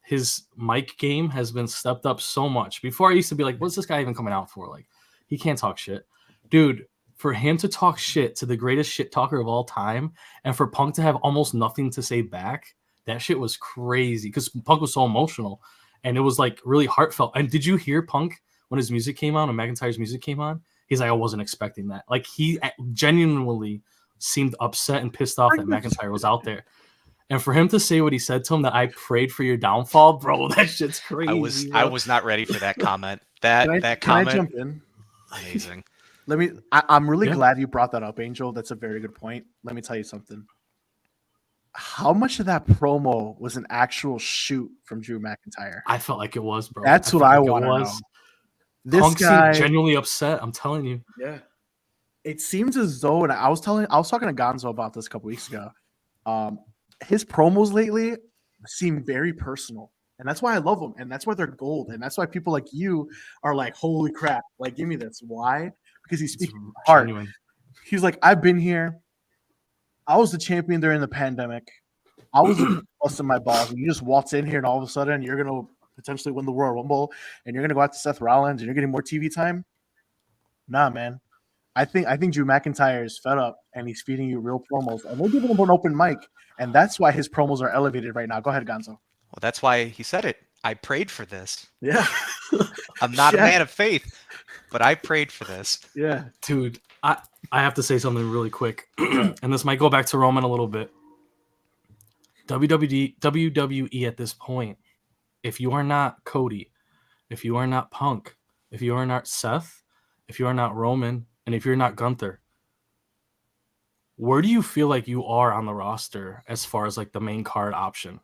His mic game has been stepped up so much. Before I used to be like, what's this guy even coming out for? Like, he can't talk shit. Dude, for him to talk shit to the greatest shit talker of all time, and for Punk to have almost nothing to say back, that shit was crazy because Punk was so emotional and it was like really heartfelt. And did you hear Punk when his music came on, when McIntyre's music came on? He's like, I wasn't expecting that. Like, he genuinely seemed upset and pissed off that McIntyre was out there. And for him to say what he said to him, that I prayed for your downfall, bro, that shit's crazy. I was not ready for that comment. That Can comment. I jump in? Amazing. I'm really glad you brought that up, Angel. That's a very good point. Let me tell you something. How much of that promo was an actual shoot from Drew McIntyre? I felt like it was, bro. That's what I want to know. This Punk guy seemed genuinely upset. I'm telling you. Yeah. It seems as though, and I was talking to Gonzo about this a couple weeks ago. His promos lately seem very personal, and that's why I love them, and that's why they're gold, and that's why people like you are like, "Holy crap!" Like, give me this. Why? Because he's speaking heart. Genuine. He's like, "I've been here. I was the champion during the pandemic. I was busting my balls, and you just waltz in here, and all of a sudden, you're gonna potentially win the Royal Rumble, and you're gonna go out to Seth Rollins, and you're getting more TV time." Nah, man. I think Drew McIntyre is fed up, and he's feeding you real promos, and they're giving him an open mic, and that's why his promos are elevated right now. Go ahead, Gonzo. Well, that's why he said it. I prayed for this. Yeah. I'm not a man of faith, but I prayed for this. Yeah. Dude, I have to say something really quick, and this might go back to Roman a little bit. WWE at this point, if you are not Cody, if you are not Punk, if you are not Seth, if you are not Roman, and if you're not Gunther, where do you feel like you are on the roster as far as like the main card option?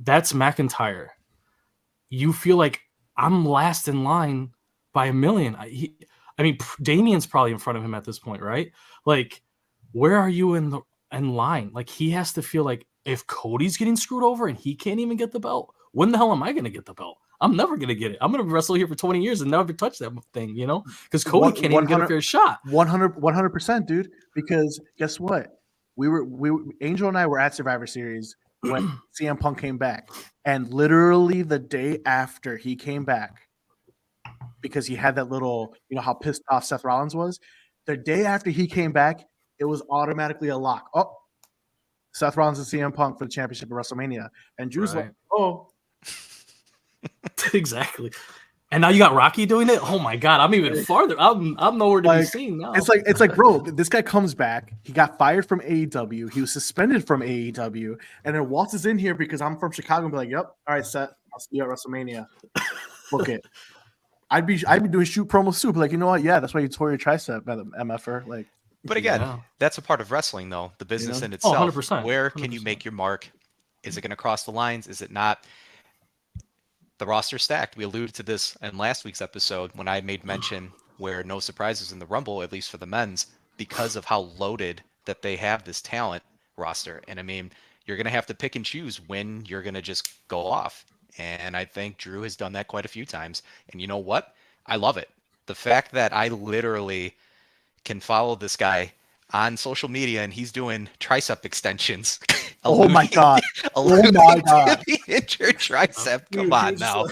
That's McIntyre. You feel like I'm last in line by a million. I mean, Damien's probably in front of him at this point, right? Like, where are you in line? Like, he has to feel like if Cody's getting screwed over and he can't even get the belt, when the hell am I going to get the belt? I'm never going to get it. I'm going to wrestle here for 20 years and never touch that thing, you know? Because Cody can't even get a fair shot. 100%, dude. Because guess what? Angel and I were at Survivor Series when CM Punk came back. And literally the day after he came back, because he had that little, you know, how pissed off Seth Rollins was. The day after he came back, it was automatically a lock. Oh, Seth Rollins and CM Punk for the championship at WrestleMania. And Drew's like, oh. Exactly. And now you got Rocky doing it. Oh my God, I'm even farther. I'm nowhere to be seen now. It's like, bro, this guy comes back. He got fired from AEW. He was suspended from AEW, and then waltzes in here because I'm from Chicago and be like, "Yep, all right, Seth, I'll see you at WrestleMania. Book it." I'd be doing shoot promos too, but like, you know what? Yeah, that's why you tore your tricep, MFer. Like, but again, that's a part of wrestling, though. The business in itself. 100%. Where can you make your mark? Is it going to cross the lines? Is it not? The roster stacked. We alluded to this in last week's episode when I made mention where no surprises in the Rumble, at least for the men's, because of how loaded that they have this talent roster. And I mean, you're going to have to pick and choose when you're going to just go off. And I think Drew has done that quite a few times. And you know what? I love it. The fact that I literally can follow this guy on social media and he's doing tricep extensions. Oh my God. Oh my God. The injured tricep. Come on now.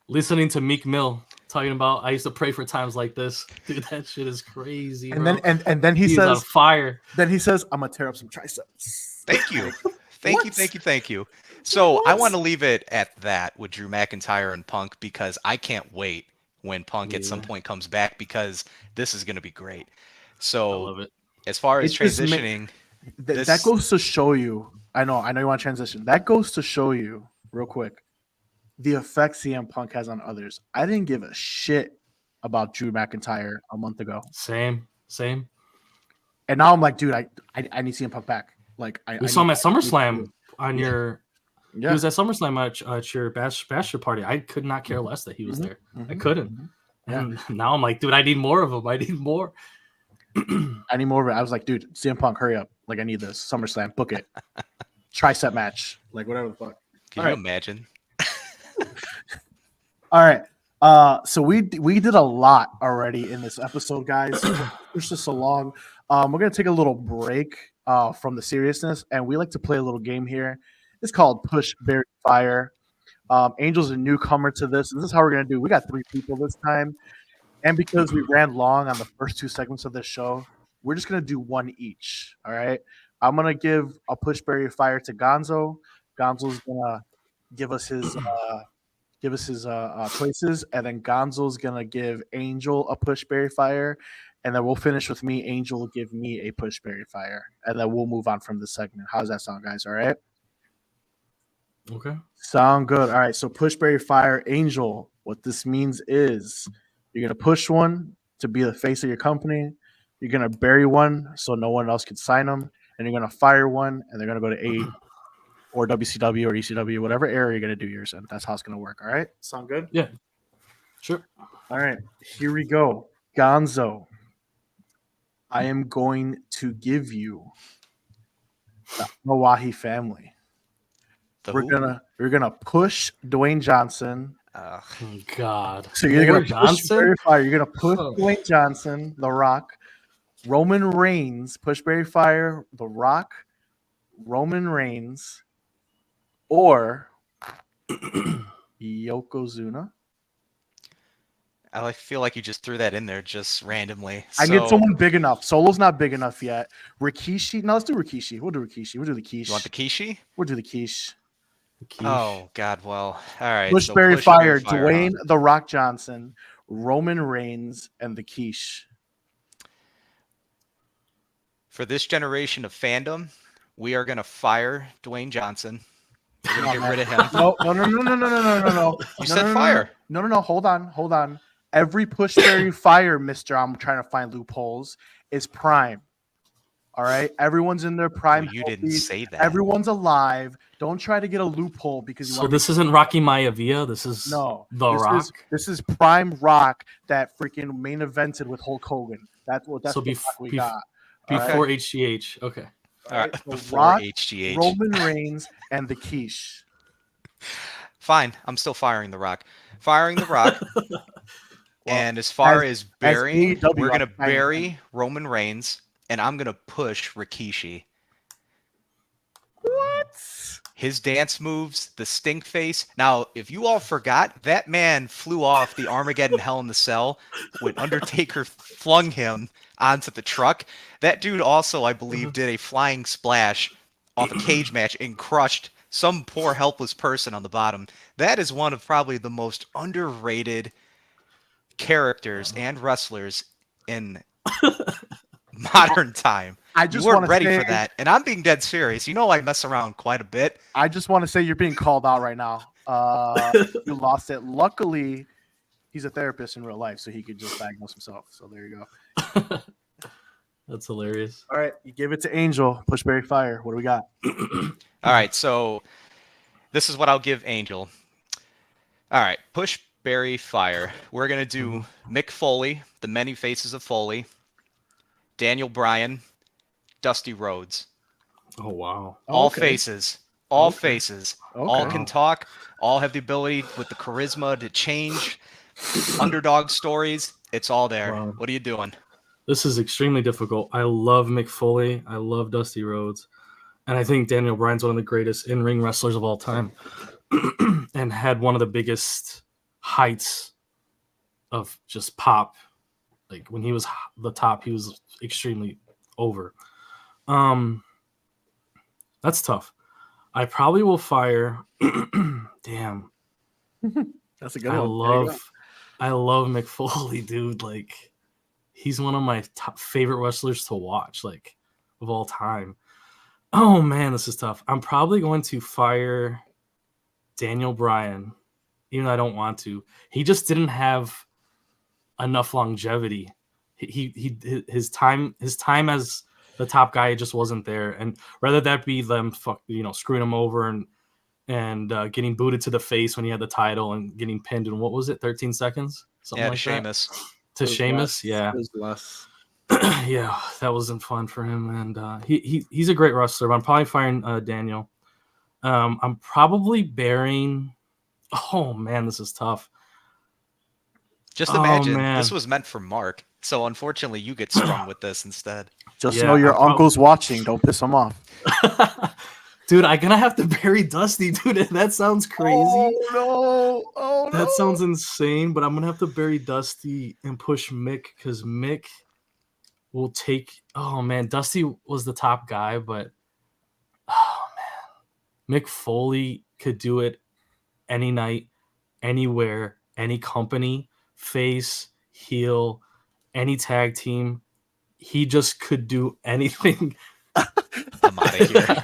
Listening to Meek Mill talking about I used to pray for times like this. Dude, that shit is crazy. And bro. then he says on fire. Then he says, I'm gonna tear up some triceps. Thank you. Thank you. So I want to leave it at that with Drew McIntyre and Punk because I can't wait when Punk at some point comes back because this is gonna be great. So I love it. As far as transitioning, that goes to show you. I know you want to transition. That goes to show you, real quick, the effect CM Punk has on others. I didn't give a shit about Drew McIntyre a month ago. Same. And now I'm like, dude, I need CM Punk back. Like, we saw him at SummerSlam on your. Yeah. He was at SummerSlam at your bachelor party. I could not care less that he was there. I couldn't. And now I'm like, dude, I need more of him. I need more. I need more of it. I was like, dude, CM Punk, hurry up. Like, I need this. SummerSlam, book it. Tricep match. Like, whatever the fuck. Can you imagine? All right. So we did a lot already in this episode, guys. Pushed us along. We're gonna take a little break from the seriousness, and we like to play a little game here. It's called Push Berry Fire. Angel's a newcomer to this, and this is how we're gonna do. We got 3 people this time, and because we ran long on the first 2 segments of this show, we're just gonna do 1 each. All right. I'm gonna give a Push Berry Fire to Gonzo. Gonzo's gonna give us his choices, and then Gonzo's gonna give Angel a Push Berry Fire, and then we'll finish with me. Angel will give me a Push Berry Fire, and then we'll move on from this segment. How does that sound, guys? All right. Okay. Sound good. All right. So Push Berry Fire, Angel. What this means is you're gonna push one to be the face of your company. You're gonna bury one so no one else can sign them, and you're gonna fire one, and they're gonna go to A or WCW or ECW, whatever area you're gonna do yours in. That's how it's gonna work. All right. Sound good? Yeah. Sure. All right. Here we go. Gonzo. I am going to give you the Mawahi family. We're gonna push Dwayne Johnson. Oh, God. So you're gonna Johnson? push Berry Fire. You're gonna push Dwayne Johnson, The Rock, Roman Reigns, push Berry Fire, The Rock, Roman Reigns, or Yokozuna. I feel like you just threw that in there just randomly. I get someone big enough. Solo's not big enough yet. Rikishi. No, let's do Rikishi. We'll do Rikishi. We'll do the quiche. You want the Kishi? We'll do the quiche. Oh, God. Well, all right. Push so Berry Push Fire, Berry Fire, Dwayne huh? The Rock Johnson, Roman Reigns, and the quiche. For this generation of fandom, we are going to fire Dwayne Johnson. We're going to get rid of him. No. You said fire. No. Hold on. Every Push Berry Fire, mister, I'm trying to find loopholes, is prime. All right? Everyone's in their prime. Well, you didn't say that. Everyone's alive. Don't try to get a loophole because you So this isn't Rocky Maivia. This is No. The Rock. This is prime Rock that freaking main evented with Hulk Hogan. That's what So the Rock we got. Before HGH. Okay. All right. So Before Rock, HGH. Roman Reigns, and the quiche. Fine. I'm still firing The Rock. Firing The Rock. And as far as burying, AEW, we're going to I'm bury Roman Reigns, and I'm going to push Rikishi. What? His dance moves, the stink face. Now, if you all forgot, that man flew off the Armageddon Hell in the Cell when Undertaker flung him onto the truck. That dude also, I believe, did a flying splash off a cage match and crushed some poor helpless person on the bottom. That is one of probably the most underrated characters and wrestlers in modern time. You weren't ready for that, and I'm being dead serious. You know I mess around quite a bit. I just want to say you're being called out right now. You lost it. Luckily, he's a therapist in real life, so he could just diagnose himself. So there you go. That's hilarious. All right, you give it to Angel. Push Berry Fire. What do we got? All right, so this is what I'll give Angel. All right, Push Berry Fire. We're going to do Mick Foley, the many faces of Foley, Daniel Bryan, Dusty Rhodes. Oh, wow. All Okay. faces. All faces. Okay. All can talk. All have the ability with the charisma to change. Underdog stories. It's all there. Wow. What are you doing? This is extremely difficult. I love Mick Foley. I love Dusty Rhodes. And I think Daniel Bryan's one of the greatest in-ring wrestlers of all time and had one of the biggest heights of just pop. Like when he was the top, he was extremely over. That's tough. I probably will fire. Damn. That's a good I one. love Mick Foley, dude. Like he's one of my top favorite wrestlers to watch, like of all time. Oh man, this is tough. I'm probably going to fire Daniel Bryan, even though I don't want to. He just didn't have enough longevity. His time as the top guy just wasn't there. And rather that be them screwing him over and getting booted to the face when he had the title and getting pinned in, what was it, 13 seconds? Something like Sheamus. that. To Sheamus, yeah. It was less. Yeah, that wasn't fun for him. And he's a great wrestler, but I'm probably firing Daniel. I'm probably burying. Oh man, this is tough. Just imagine man. this was meant for Mark. So unfortunately, you get strung with this instead. Just Yeah, know your I uncle's watching. Don't piss him off. Dude, I'm gonna have to bury Dusty, dude. That sounds crazy. no! Oh That sounds insane, but I'm gonna have to bury Dusty and push Mick because Mick will take. Oh man, Dusty was the top guy, but oh man, Mick Foley could do it any night, anywhere, any company, face, heel, any tag team. He just could do anything. I'm out of here.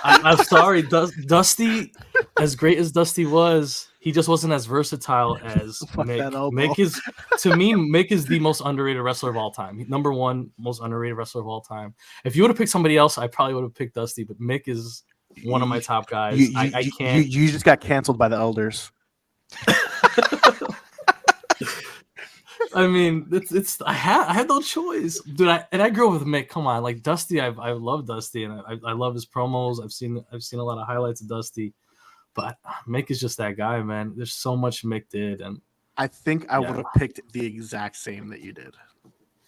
I'm sorry, Dusty. As great as Dusty was, he just wasn't as versatile as Fuck Mick. that elbow. Mick is, to me, Mick is the most underrated wrestler of all time. Number one most underrated wrestler of all time. If you would have picked somebody else, I probably would have picked Dusty. But Mick is one of my top guys. I can't. You just got canceled by the elders. I mean, it's. I had no choice, dude. I grew up with Mick. Come on, like Dusty. I love Dusty, and I love his promos. I've seen a lot of highlights of Dusty, but Mick is just that guy, man. There's so much Mick did, and I think I would have picked the exact same that you did.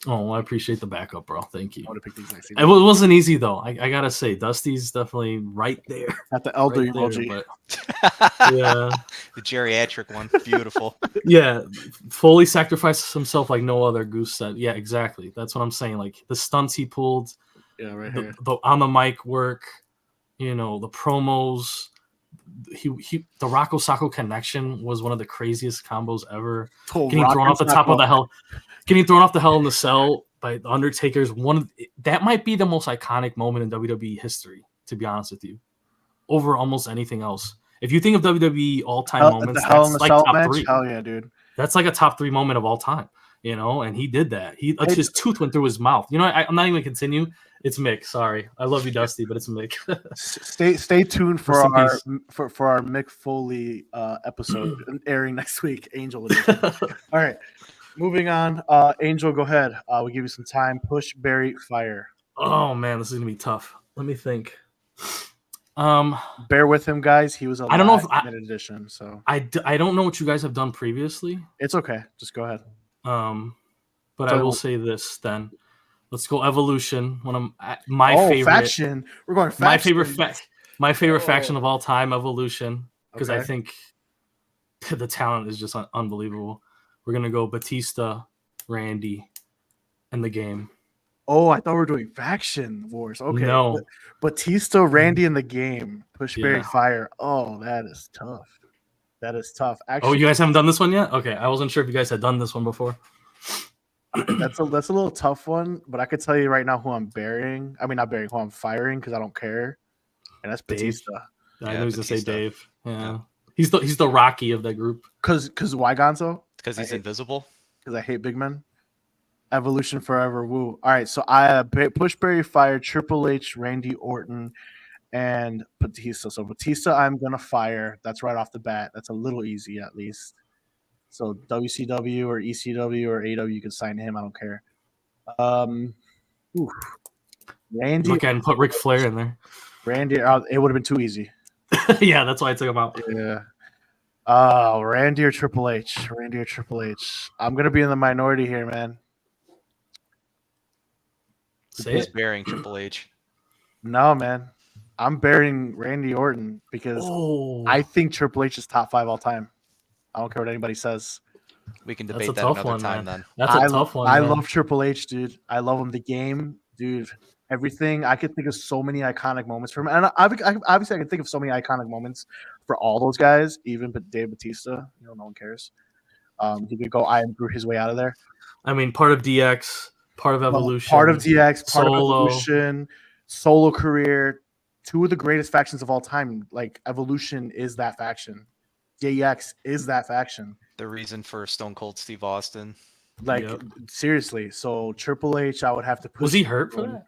oh, well, I appreciate the backup, bro. Thank you. I would have picked the exact same. It wasn't easy though. I gotta say, Dusty's definitely right there. At the elder Right there, emoji. but yeah, The geriatric one. Beautiful. yeah. Foley sacrifices himself like no other. Goose said, "Yeah, exactly. That's what I'm saying. Like the stunts he pulled, Yeah, right here. the on the mic work, the promos." The Rocco Sacco connection was one of the craziest combos ever. Getting thrown off the top of the hell, getting thrown off the Hell in the Cell by the Undertaker's that might be the most iconic moment in WWE history. To be honest with you, over almost anything else. If you think of WWE all-time moments, the Hell in that's the like Cell top match? 3. Hell yeah, dude. That's like a top 3 moment of all time. And he did that. His tooth went through his mouth. I'm not even gonna continue. It's Mick. Sorry, I love you, Dusty, but it's Mick. Stay tuned for Rest in our peace. for our Mick Foley episode airing next week, Angel Edition. All right, moving on. Angel, go ahead. We'll give you some time. Push, bury, fire. Oh man, this is gonna be tough. Let me think. Bear with him, guys. He was a I don't know if edition, so I don't know what you guys have done previously. it's okay. Just go ahead. But I will say this then. Let's go Evolution. One of my favorite faction. We're going faction. My favorite faction of all time, Evolution, because I Okay. think the talent is just unbelievable. We're gonna go Batista, Randy, and the Game. Oh, I thought we were doing faction wars. Okay. No. Batista, Randy in the Game. Push, bury, Yeah. fire. Oh, that is tough. That is tough. Oh, Actually, you guys haven't done this one yet? Okay, I wasn't sure if you guys had done this one before. that's a little tough one, but I could tell you right now who I'm burying. I mean, not burying, who I'm firing because I don't care, and that's Dave. Batista. I Yeah, know he's gonna say Batista. Dave. Yeah. Yeah. He's the Rocky of that group. Because why Gonzo? Because he's invisible. Because I hate big men. Evolution forever. Woo. All right, so I push, bury, fire. Triple H, Randy Orton, and Batista. So Batista, I'm gonna fire. That's right off the bat. That's a little easy at least. So WCW or ECW or AW, you can sign him. I don't care. Randy. Look at and put Ric Flair in there. Randy. It would have been too easy. Yeah, that's why I took him out. Yeah. Randy or Triple H. Randy or Triple H. I'm gonna be in the minority here, man. Say He's it. burying Triple H. No, man. I'm burying Randy Orton because Oh, I think Triple H is top 5 all time. I don't care what anybody says. We can that's debate a that tough another one, time man. then. That's a tough one. I man. love Triple H, dude. I love him. The game, dude. Everything. I could think of so many iconic moments for him, and obviously I can think of so many iconic moments for all those guys. Even but Dave Batista, no one cares. He could go Iron through his way out of there. I mean, part of DX, part of Evolution, Part of DX, part Solo. of Evolution, solo career. 2 of the greatest factions of all time. Like Evolution is that faction. DX is that faction. The reason for Stone Cold Steve Austin. Like seriously. So Triple H, I would have to push. Was he hurt for that?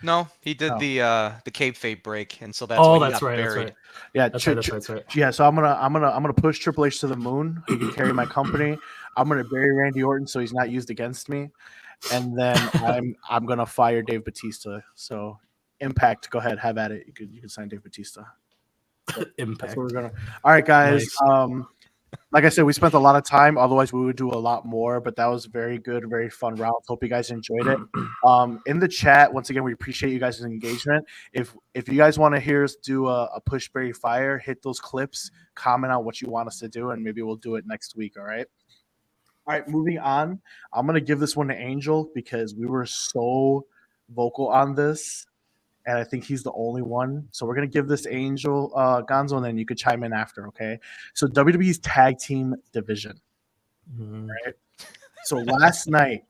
No, he did No. the kayfabe break, and so that's Oh, why he that's got right. That's buried. right. Yeah, That's right. yeah. So I'm gonna push Triple H to the moon. He can carry my company. I'm gonna bury Randy Orton so he's not used against me, and then I'm gonna fire Dave Batista. So Impact, go ahead, have at it. You could sign Dave Batista. That's Impact. what we're gonna. All right, guys. Nice. like I said, we spent a lot of time. Otherwise, we would do a lot more. But that was very good, very fun round. Hope you guys enjoyed it. In the chat, once again, we appreciate you guys' engagement. If you guys want to hear us do a push Barry Fire, hit those clips, comment on what you want us to do, and maybe we'll do it next week. All right. All right. Moving on. I'm gonna give this one to Angel because we were so vocal on this. And I think he's the only one. So we're gonna give this Angel Gonzo, and then you could chime in after, okay? So WWE's tag team division. Right. So last night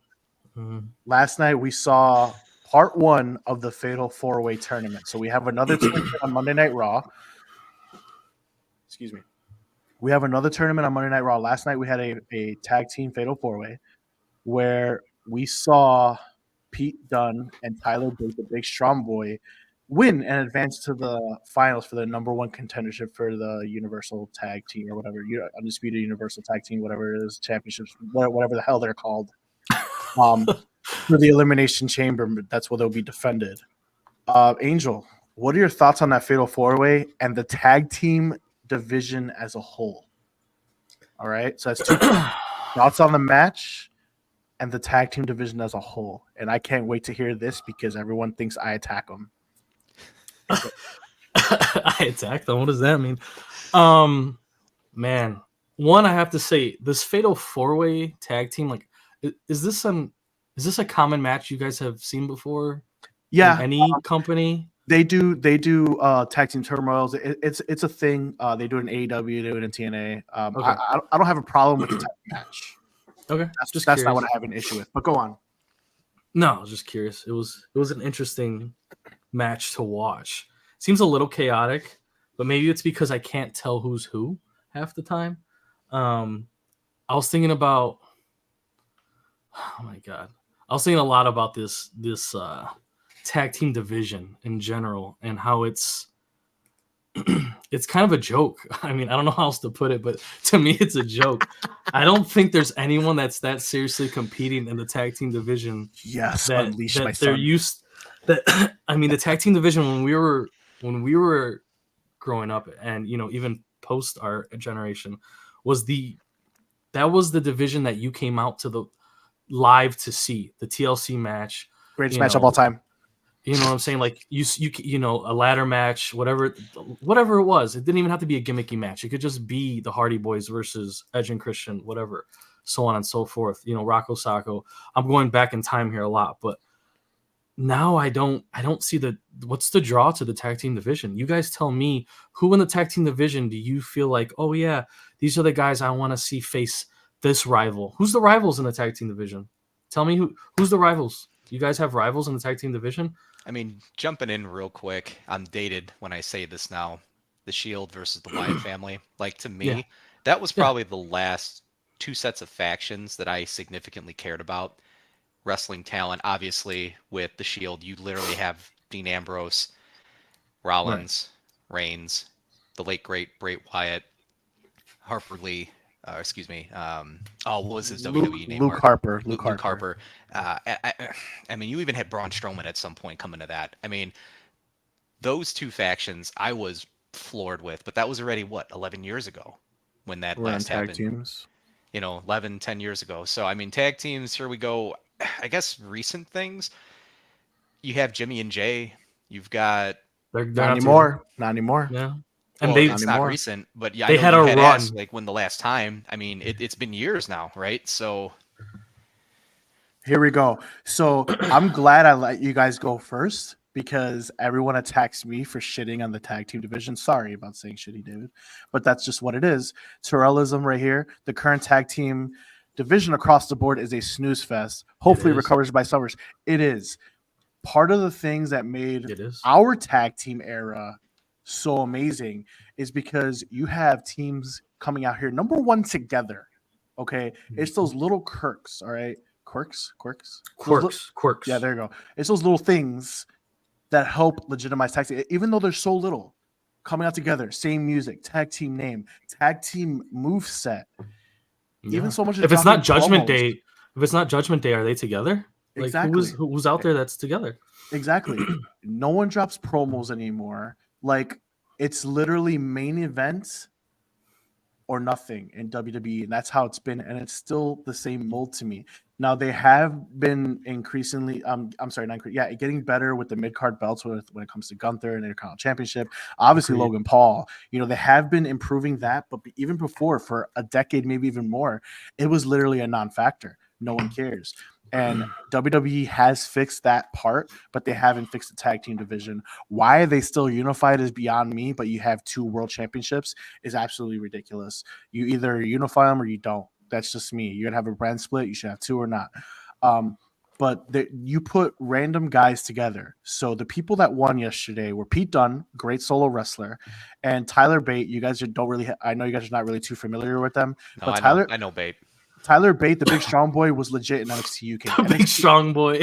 we saw part 1 of the Fatal 4-Way tournament. So we have another tournament on Monday Night Raw. Excuse me. We have another tournament on Monday Night Raw. Last night we had a tag team Fatal 4-Way where we saw Pete Dunne and Tyler Bate, the Big Strong Boy, win and advance to the finals for the number 1 contendership for the Universal Tag Team or whatever, Undisputed Universal Tag Team, whatever it is, championships, whatever the hell they're called, for the Elimination Chamber. That's where they'll be defended. Angel, what are your thoughts on that Fatal 4-Way and the tag team division as a whole? All right, so that's 2 thoughts on the match and the tag team division as a whole. And I can't wait to hear this because everyone thinks I attack them. I attack them. What does that mean? Man, one, I have to say this Fatal 4-Way tag team, like, is this a common match you guys have seen before? Yeah, in any company. They do tag team turmoils. It's a thing. They do it in AEW, they do it in TNA. Okay. I don't have a problem with the tag match. Okay, That's not what I have an issue with. But go on. No, I was just curious. It was an interesting match to watch. Seems a little chaotic, but maybe it's because I can't tell who's who half the time. I was thinking about, oh my god, I was thinking a lot about this tag team division in general and how it's kind of a joke. I mean, I don't know how else to put it, but to me, it's a joke. I don't think there's anyone that's that seriously competing in the tag team division. Yes, that unleash my they're son. used. That I mean, the tag team division when we were growing up, and even post our generation, was the division that you came out to the live to see, the TLC match, Greatest match of all time. You know what I'm saying? Like you know, a ladder match, whatever it was. It didn't even have to be a gimmicky match. It could just be the Hardy Boys versus Edge and Christian, whatever, so on and so forth. Rocco Sacco. I'm going back in time here a lot, but now I don't see what's the draw to the tag team division. You guys tell me, who in the tag team division do you feel like, oh yeah, these are the guys I want to see face this rival? Who's the rivals in the tag team division? Tell me who's the rivals. You guys have rivals in the tag team division? I mean, jumping in real quick, I'm dated when I say this now. The Shield versus the Wyatt family. Like, to me, that was probably the last 2 sets of factions that I significantly cared about. Wrestling talent, obviously, with the Shield, you literally have Dean Ambrose, Rollins, Reigns, the late great Bray Wyatt, Harper Lee. What was his WWE name? Luke Harper. Luke Harper. I mean, you even had Braun Strowman at some point coming to that. I mean, those 2 factions I was floored with, but that was already 11 years ago when that last happened. Teams. 11, 10 years ago. So I mean, tag teams. Here we go. I guess recent things. You have Jimmy and Jay. You've got not anymore. Not anymore. Yeah. And it's not recent, but yeah, they had a run. Asked, like, when the last time. I mean, it's been years now, right? So here we go. So I'm glad I let you guys go first because everyone attacks me for shitting on the tag team division. Sorry about saying shitty, David, but that's just what it is. Terrellism right here. The current tag team division across the board is a snooze fest. Hopefully it recovers by summers. It is. Part of the things that made our tag team era so amazing is because you have teams coming out here, number 1 together. Okay. It's those little quirks. All right. Quirks. Yeah, there you go. It's those little things that help legitimize tag team, even though they're so little, coming out together, same music, tag team name, tag team move set. Yeah. Even so much. If it's not Judgment Day, are they together? Like, exactly. Who's out there that's together? Exactly. No one drops promos anymore. Like, it's literally main events or nothing in WWE, and that's how it's been, and it's still the same mold to me. Now they have been increasingly, I'm sorry, getting better with the mid card belts when it comes to Gunther and Intercontinental Championship. Obviously, Agreed. Logan Paul, they have been improving that, but even before, for a decade, maybe even more, it was literally a non-factor. No one cares. And WWE has fixed that part, but they haven't fixed the tag team division. Why they still unified is beyond me, but you have 2 world championships is absolutely ridiculous. You either unify them or you don't. That's just me. You're going to have a brand split. You should have 2 or not. But you put random guys together. So the people that won yesterday were Pete Dunne, great solo wrestler, and Tyler Bate. You guys don't really, I know you guys are not really too familiar with them, No, but I know Bate. Tyler Bate, the big strong boy, was legit in NXT UK. The big strong boy.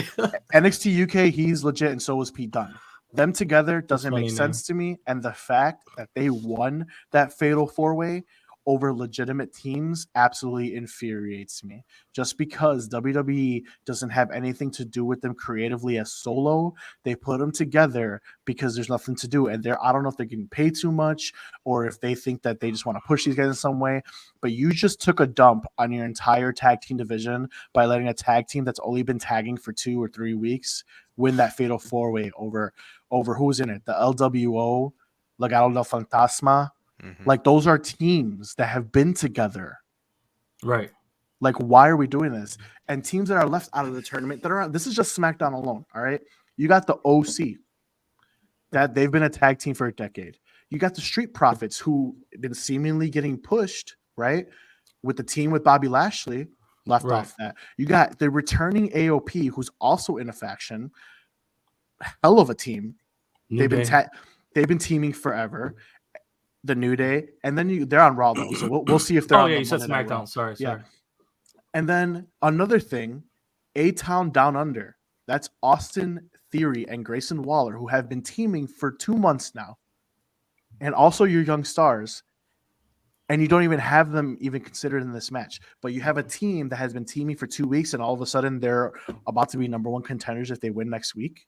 NXT UK, he's legit, and so was Pete Dunne. Them together doesn't make funny sense to me. And the fact that they won that fatal 4-way over legitimate teams absolutely infuriates me. Just because WWE doesn't have anything to do with them creatively as solo, they put them together because there's nothing to do. And I don't know if they're getting paid too much or if they think that they just want to push these guys in some way. But you just took a dump on your entire tag team division by letting a tag team that's only been tagging for 2 or 3 weeks win that fatal 4-way over who's in it, the LWO, Legado del Fantasma. Mm-hmm. Like, those are teams that have been together. Right. Like, why are we doing this? And teams that are left out of the tournament this is just SmackDown alone. All right. You got the OC that they've been a tag team for a decade. You got the Street Profits who have been seemingly getting pushed, right? With the team with Bobby Lashley left off that. You got the returning AOP who's also in a faction. Hell of a team. They've been teaming forever. The New Day, and then they're on Raw though, so we'll see if they're. Oh on yeah, the you said Monday Night Raw. SmackDown. Sorry. And then another thing, A-Town Down Under. That's Austin Theory and Grayson Waller, who have been teaming for 2 months now, and also your young stars. And you don't even have them even considered in this match, but you have a team that has been teaming for 2 weeks, and all of a sudden they're about to be number 1 contenders if they win next week.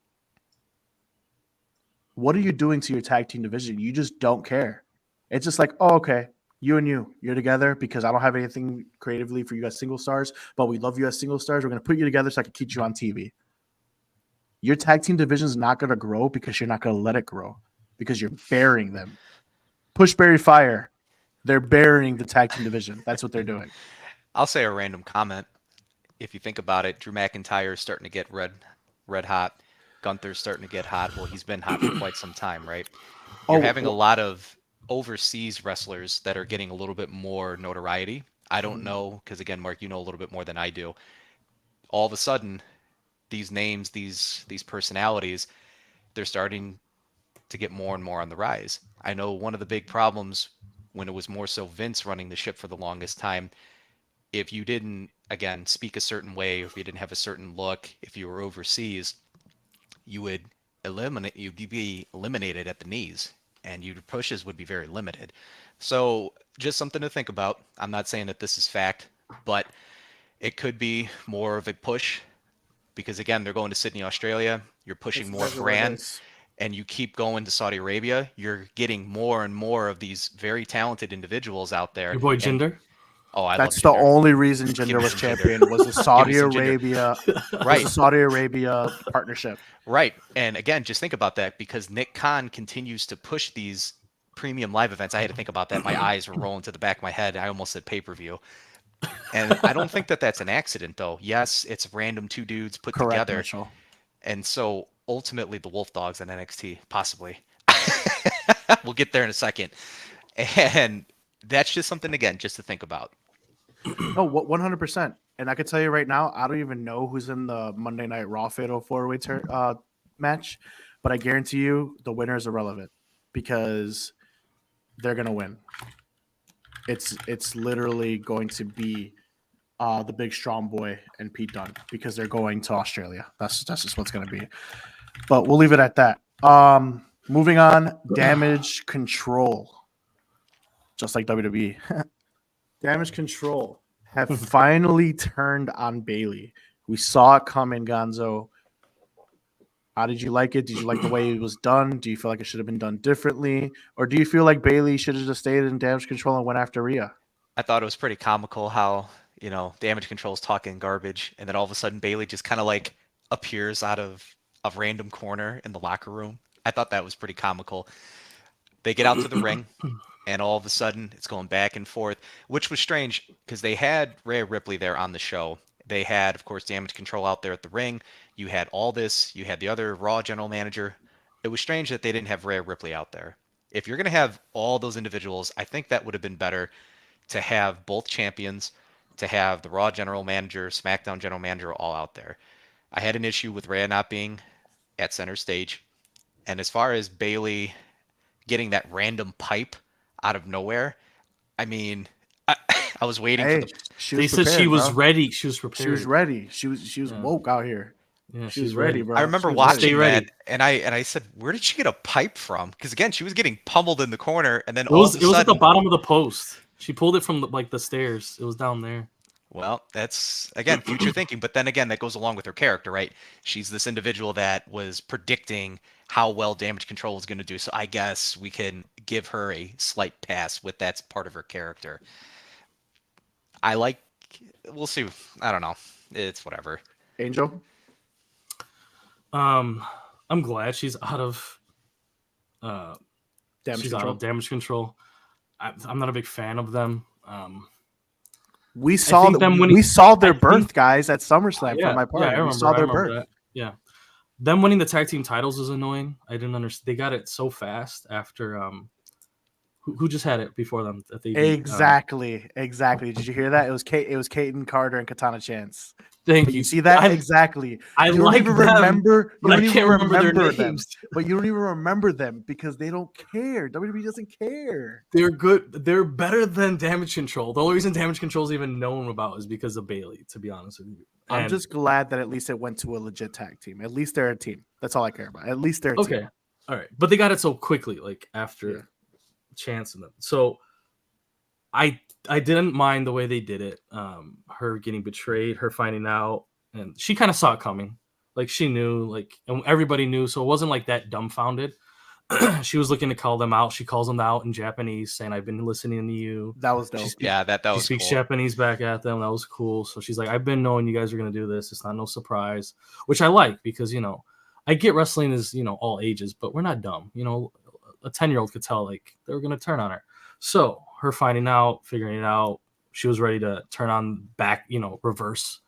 What are you doing to your tag team division? You just don't care. It's just like, oh, okay, you're together because I don't have anything creatively for you as single stars, but we love you as single stars. We're going to put you together so I can keep you on TV. Your tag team division is not going to grow because you're not going to let it grow because you're burying them. Push, bury, fire. They're burying the tag team division. That's what they're doing. I'll say a random comment. If you think about it, Drew McIntyre is starting to get red hot. Gunther's starting to get hot. Well, he's been hot for quite some time, right? You're having a lot of overseas wrestlers that are getting a little bit more notoriety. I don't know, because again, Mark, you know a little bit more than I do. All of a sudden, these names, these personalities, they're starting to get more and more on the rise. I know one of the big problems when it was more so Vince running the ship for the longest time, if you didn't, again, speak a certain way, if you didn't have a certain look, if you were overseas, you'd be eliminated at the knees, and your pushes would be very limited. So just something to think about. I'm not saying that this is fact, but it could be more of a push because, again, they're going to Sydney, Australia. You're pushing more brand, and you keep going to Saudi Arabia. You're getting more and more of these very talented individuals out there. Your boy Jinder? That's the only reason Jinder was champion was the Saudi Arabia, right? The Saudi Arabia partnership, right? And again, just think about that because Nick Khan continues to push these premium live events. I had to think about that. My eyes were rolling to the back of my head. I almost said pay-per-view. And I don't think that that's an accident, though. Yes, it's random 2 dudes put together. Mitchell. And so ultimately, the Wolf Dogs in NXT, possibly. We'll get there in a second. And that's just something, again, just to think about. Oh, 100%. And I can tell you right now, I don't even know who's in the Monday Night Raw Fatal 4-Way match, but I guarantee you the winner is irrelevant because they're going to win. It's literally going to be the big strong boy and Pete Dunne because they're going to Australia. That's just what's going to be. But we'll leave it at that. Moving on, Damage Control. Just like WWE. Damage Control have finally turned on Bayley. We saw it coming, Gonzo. How did you like it? Did you like the way it was done? Do you feel like it should have been done differently? Or do you feel like Bayley should have just stayed in Damage Control and went after Rhea? I thought it was pretty comical how, Damage Control's talking garbage, and then all of a sudden Bailey just kind of like appears out of a random corner in the locker room. I thought that was pretty comical. They get out to the ring, and all of a sudden it's going back and forth, which was strange because they had Rhea Ripley there on the show. They had, of course, Damage Control out there at the ring. You had Aldis. You had the other Raw general manager. It was strange that they didn't have Rhea Ripley out there. If you're going to have all those individuals, I think that would have been better to have both champions, to have the Raw general manager, SmackDown general manager all out there. I had an issue with Rhea not being at center stage. And as far as Bailey getting that random pipe out of nowhere, I mean, I was waiting for Hey, the. she They was said she prepared, was bro. ready. She was prepared. She was ready. She was woke out here. Yeah, She was ready, bro. I remember She was watching Stay ready. that, and I said, "Where did she get a pipe from?" Because again, she was getting pummeled in the corner, and then It all was of a at the sudden, bottom of the post. She pulled it from the stairs. It was down there. well, that's again future thinking. But then again, that goes along with her character, right? She's this individual that was predicting how well Damage Control is going to do. So I guess we can give her a slight pass with that's part of her character. I like. We'll see. I don't know. It's whatever. Angel. I'm glad she's out of Damage she's Control. out of Damage Control. I'm not a big fan of them. We saw think them winning- we saw their I birth, think- guys, at SummerSlam for my party. I remember. We saw their I remember birth. that. Yeah, them winning the tag team titles was annoying. I didn't understand. They got it so fast after who just had it before them that they beat, Exactly. Did you hear that? It was Kaden Carter and Katana Chance. Thank But you. you see that? I exactly. I You don't like even them, remember. but You I don't even can't remember their remember them. names. But you don't even remember them because they don't care. WWE doesn't care. They're good. They're better than Damage Control. The only reason Damage Control is even known about is because of Bailey. To be honest with you, I'm And- just glad that at least it went to a legit tag team. At least they're a team. That's all I care about. At least they're a okay. team. All right, but they got it so quickly, like after Yeah. Chance and them. So I didn't mind the way they did it. Her getting betrayed, her finding out, and she kind of saw it coming. Like she knew, like, and everybody knew, so it wasn't like that dumbfounded. She was looking to call them out. She calls them out in Japanese, saying, "I've been listening to you." That was dope. Yeah, that She was speaks cool. Japanese back at them. That was cool. So she's like, "I've been knowing you guys are gonna do this. It's not no surprise," which I like because I get wrestling is all ages, but we're not dumb. A 10-year-old could tell like they were gonna turn on her. So her finding out, figuring it out, she was ready to turn on back, reverse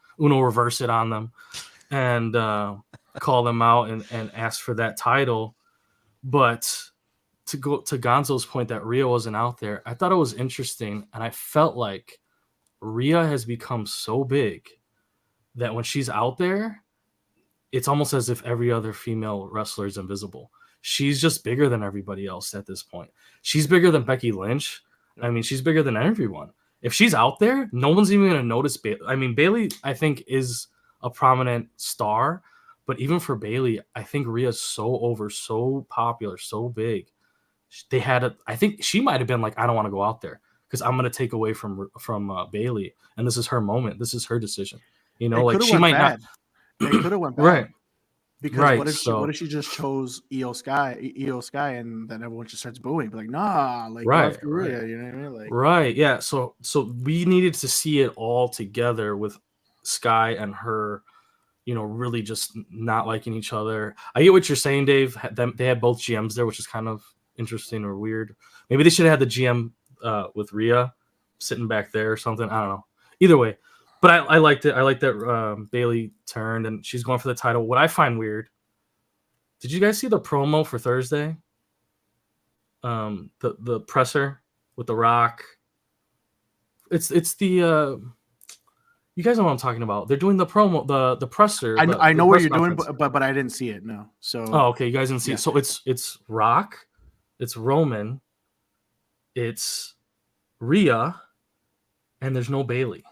it on them, and call them out and ask for that title. But to go to Gonzo's point that Rhea wasn't out there, I thought it was interesting, and I felt like Rhea has become so big that when she's out there, it's almost as if every other female wrestler is invisible. She's just bigger than everybody else at this point. She's bigger than Becky Lynch. I mean, she's bigger than everyone. If she's out there, no one's even going to notice Bailey. I mean, Bailey, I think, is a prominent star. But even for Bailey, I think Rhea's so over, so popular, so big. I think she might have been like, I don't want to go out there because I'm going to take away from Bailey. And this is her moment. This is her decision. Like she might not. It could have went bad. Right. Because Right, what if she just chose Io Sky, and then everyone just starts booing, be like, nah, like Right, Rhea, right. you know what I mean? Like, Right. Yeah. So we needed to see it all together with Sky and her, really just not liking each other. I get what you're saying, Dave. They had both GMs there, which is kind of interesting or weird. Maybe they should have had the GM with Rhea sitting back there or something. I don't know. Either way. But I liked it. I like that Bailey turned and she's going for the title. What I find weird, did you guys see the promo for Thursday? The presser with The Rock. It's the you guys know what I'm talking about. They're doing the promo, the presser. I know what you're doing, conference. but I didn't see it. No. So Oh, okay. You guys didn't see Yeah. it. So it's Rock, it's Roman, it's Rhea, and there's no Bailey.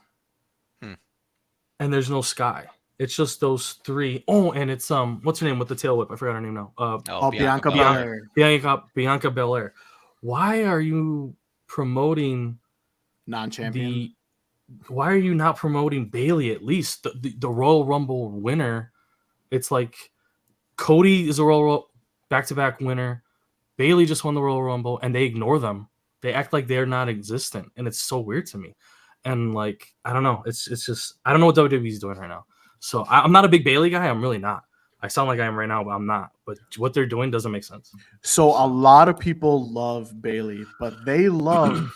And there's no Sky. It's just those three. Oh, and it's what's her name with the tail whip? I forgot her name now. Bianca Belair. Bianca Belair. Why are you promoting Non-champion. why are you not promoting Bailey at least? The Royal Rumble winner. It's like Cody is a Royal back-to-back winner. Bailey just won the Royal Rumble, and they ignore them. They act like they're not existent, and it's so weird to me. And like, I don't know. It's just I don't know what WWE's doing right now. So I'm not a big Bailey guy. I'm really not. I sound like I am right now, but I'm not. But what they're doing doesn't make sense. So a lot of people love Bailey, but they love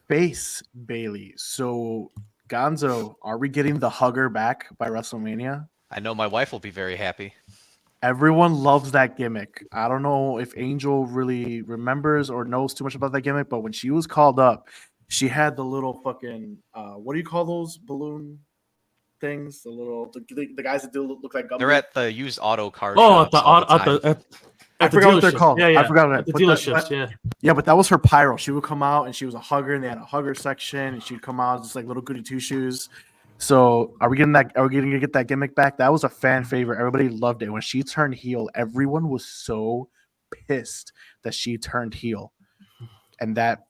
face Bailey. So Gonzo, are we getting the hugger back by WrestleMania? I know my wife will be very happy. Everyone loves that gimmick. I don't know if Angel really remembers or knows too much about that gimmick, but when she was called up, she had the little fucking what do you call those balloon things? The guys that do look like gum. They're at the used auto car Oh, shops all the time. I forgot what they're called. Yeah, I forgot at the But dealerships. Yeah. Yeah, but that was her pyro. She would come out and she was a hugger, and they had a hugger section, and she'd come out just like little goody two shoes. So are we getting that? Are we going to get that gimmick back? That was a fan favorite. Everybody loved it when she turned heel. Everyone was so pissed that she turned heel, and that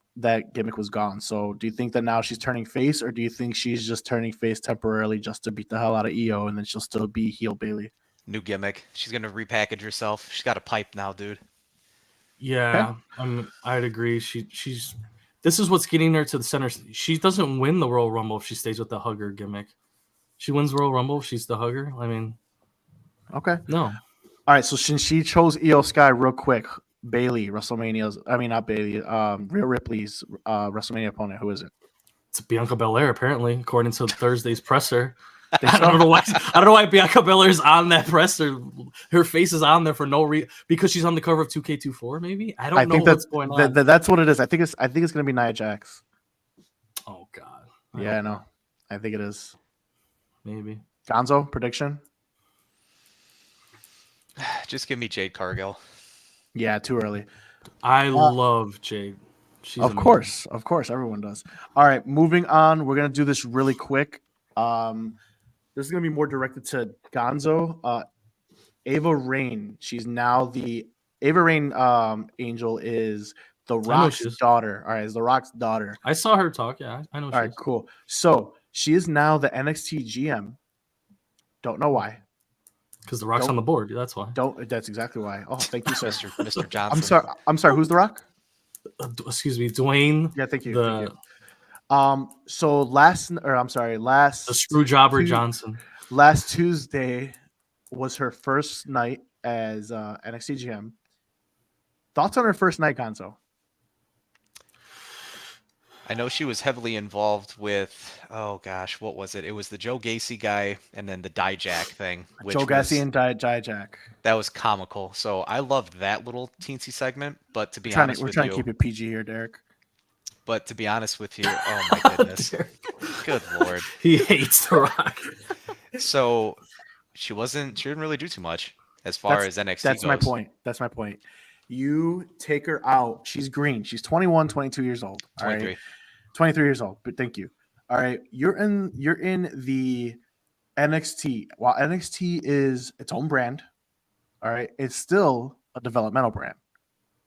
gimmick was gone. So do you think that now she's turning face, or do you think she's just turning face temporarily just to beat the hell out of EO, and then she'll still be heel Bailey? New gimmick. She's gonna repackage herself. She's got a pipe now, dude. Yeah, I'd agree. She's this is what's getting her to the center. She doesn't win the Royal Rumble if she stays with the hugger gimmick. She wins Royal Rumble if she's the hugger. I mean, Okay. no. All right. So since she chose EO Sky real quick, Bailey WrestleMania's. I mean, not Bailey. Rhea Ripley's WrestleMania opponent. Who is it? It's Bianca Belair, apparently, according to Thursday's presser. I don't know why Bianca Belair's on that presser. Her face is on there for no reason because she's on the cover of 2K24. Maybe I don't know what's going on. That's what it is. I think it's gonna be Nia Jax. Oh God. Yeah, I know. I think it is. Maybe. Gonzo prediction. Just give me Jade Cargill. Yeah, too early. I love Jade. She's of course, everyone does. All right, moving on. We're gonna do this really quick. This is gonna be more directed to Gonzo. Ava Rain. She's now the Ava Rain. Angel is The Rock's daughter. All right, is The Rock's daughter. I saw her talk. Yeah, I know. All right, cool. So she is now the NXT GM. Don't know why. Because The Rock's on the board. That's why. That's exactly why. Oh, thank you, sir. Mr. Johnson. I'm sorry. Who's The Rock? Excuse me, Dwayne. Yeah, thank you. So last the Screwjobber Johnson. Last Tuesday was her first night as NXT GM. Thoughts on her first night, Gonzo? I know she was heavily involved with, oh gosh, what was it? It was the Joe Gacy guy and then the Dijak thing. Joe Gacy and Dijak. That was comical. So I loved that little teensy segment. But to be honest with you, we're trying to keep it PG here, Derek. But to be honest with you, oh my goodness, good Lord, he hates The Rock. So she didn't really do too much as far as NXT That's goes. That's my point. You take her out. She's green. She's 21, 22 years old. 23. Right? 23 years old. But thank you. All right. You're in the NXT. While NXT is its own brand, all right, it's still a developmental brand.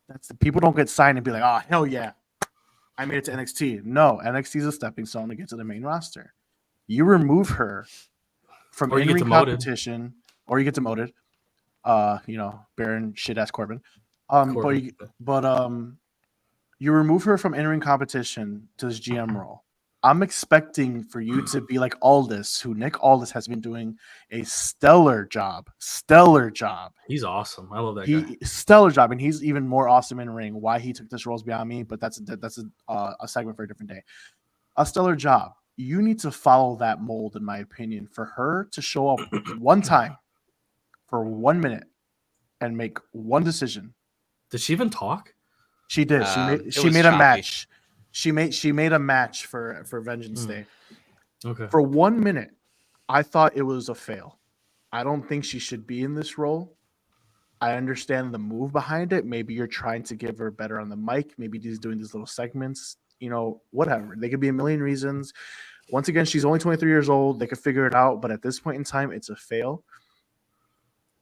That's the people don't get signed and be like, oh hell yeah, I made it to NXT. No, NXT is a stepping stone to get to the main roster. You remove her from in-ring competition, or you get demoted. Baron shit ass Corbin. You remove her from in-ring competition to this GM role. I'm expecting for you to be like Aldis, who Nick Aldis has been doing a stellar job. He's awesome. I love that guy. Stellar job, and he's even more awesome in ring. Why he took this role is beyond me, but that's a segment for a different day. A stellar job. You need to follow that mold, in my opinion, for her to show up one time for 1 minute and make one decision. Did she even talk? She did. She made a match. She made a match for Vengeance Day. Okay. For 1 minute, I thought it was a fail. I don't think she should be in this role. I understand the move behind it. Maybe you're trying to give her better on the mic. Maybe she's doing these little segments. Whatever. They could be a million reasons. Once again, she's only 23 years old. They could figure it out. But at this point in time, it's a fail.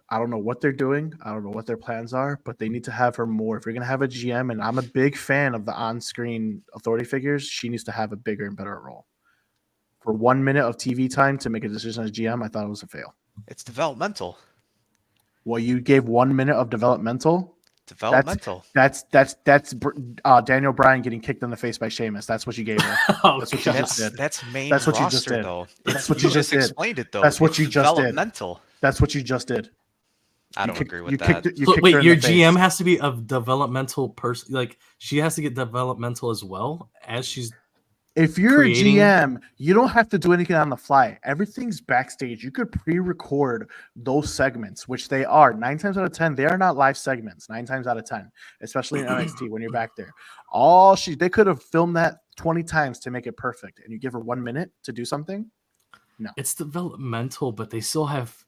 I don't know what they're doing. I don't know what their plans are, but they need to have her more. If you're going to have a GM, and I'm a big fan of the on-screen authority figures, she needs to have a bigger and better role. For 1 minute of TV time to make a decision as GM, I thought it was a fail. It's developmental. Well, you gave 1 minute of developmental? Developmental. That's Daniel Bryan getting kicked in the face by Sheamus. That's what you gave her. Oh, That's what you God. just did. That's main That's what you roster, just did. though. That's what you you just did. explained it, though. That's what It's you just did. developmental. That's what you just did. I don't agree with that. You So, kicked wait, her in your the face. GM has to be a developmental person. Like, she has to get developmental as well as she's. If you're creating- a GM, you don't have to do anything on the fly. Everything's backstage. You could pre-record those segments, which they are. 9 times out of 10, they are not live segments. 9 times out of 10, especially in NXT when you're back there. They could have filmed that 20 times to make it perfect, and you give her 1 minute to do something. No, It's developmental, but they still have.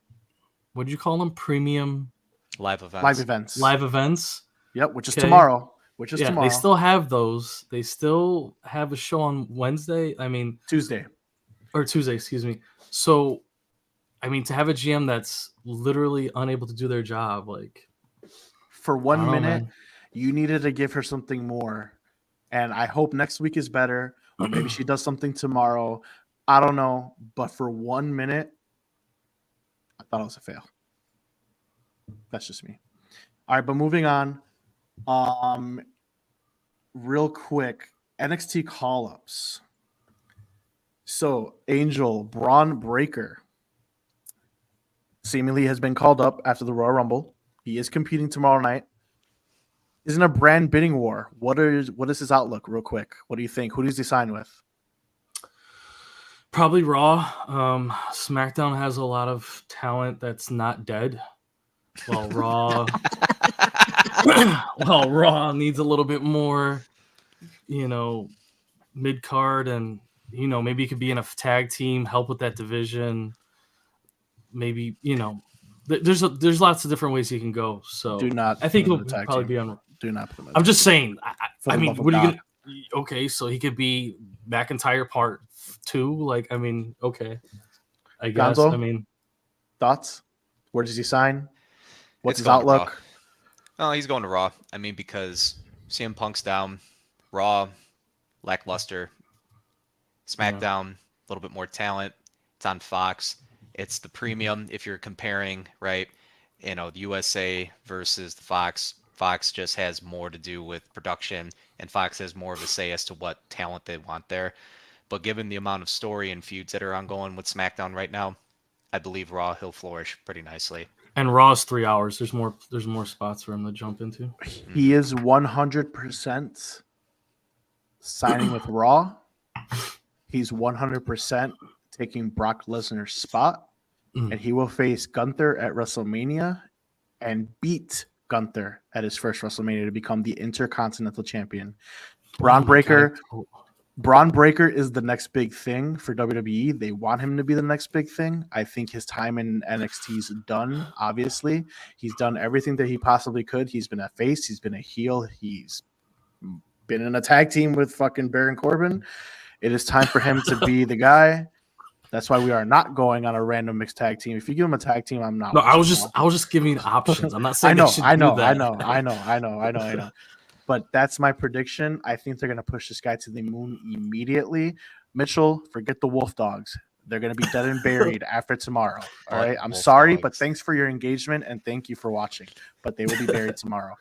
What do you call them? Premium Live events. live events. Yep, which is Okay. tomorrow. Which is tomorrow. They still have those. They still have a show on Wednesday. I mean, Tuesday. Or Tuesday, excuse me. So, I mean, to have a GM that's literally unable to do their job, like For I 1 don't know, minute, man. you needed to give her something more. And I hope next week is better, or maybe she does something tomorrow. I don't know. But for 1 minute, I thought it was a fail. That's just me. All right, but moving on. Real quick, NXT call-ups. So, Angel Braun Breaker seemingly has been called up after the Royal Rumble. He is competing tomorrow night. Isn't a brand bidding war. What is his outlook, real quick? What do you think? Who does he sign with? Probably Raw. SmackDown has a lot of talent that's not dead. Well, Raw. Raw needs a little bit more, mid card, and maybe he could be in a tag team, help with that division. Maybe there's lots of different ways he can go. So Do not. I think put him he'll in the tag probably team. be on. Do not put him. I'm just saying. For I the mean, love of what are you God. gonna? Okay, so he could be McIntyre Part 2. Like, I mean, okay, I guess. Gonzo? I mean, Thoughts? Where does he sign? What's It's his going to Raw. outlook? Oh, he's going to Raw. I mean, because CM Punk's down, Raw, lackluster, SmackDown, a little bit more talent. It's on Fox. It's the premium if you're comparing, right? The USA versus the Fox. Fox just has more to do with production, and Fox has more of a say as to what talent they want there. But given the amount of story and feuds that are ongoing with SmackDown right now, I believe Raw he'll flourish pretty nicely. and Raw's 3 hours. There's more spots for him to jump into. He is 100% signing with Raw. He's 100% taking Brock Lesnar's spot, and he will face Gunther at WrestleMania and beat Gunther at his first WrestleMania to become the Intercontinental Champion. Braun Breaker. Braun Breaker is the next big thing for WWE. They want him to be the next big thing. I think his time in NXT is done, obviously. He's done everything that he possibly could. He's been a face. He's been a heel. He's been in a tag team with fucking Baron Corbin. It is time for him to be the guy. That's why we are not going on a random mixed tag team. If you give him a tag team, I'm not. No, I was just giving options. I'm not saying I know. But that's my prediction. I think they're going to push this guy to the moon immediately. Mitchell, forget the Wolf Dogs. They're going to be dead and buried after tomorrow. All right. I'm sorry, but thanks for your engagement and thank you for watching. But they will be buried tomorrow.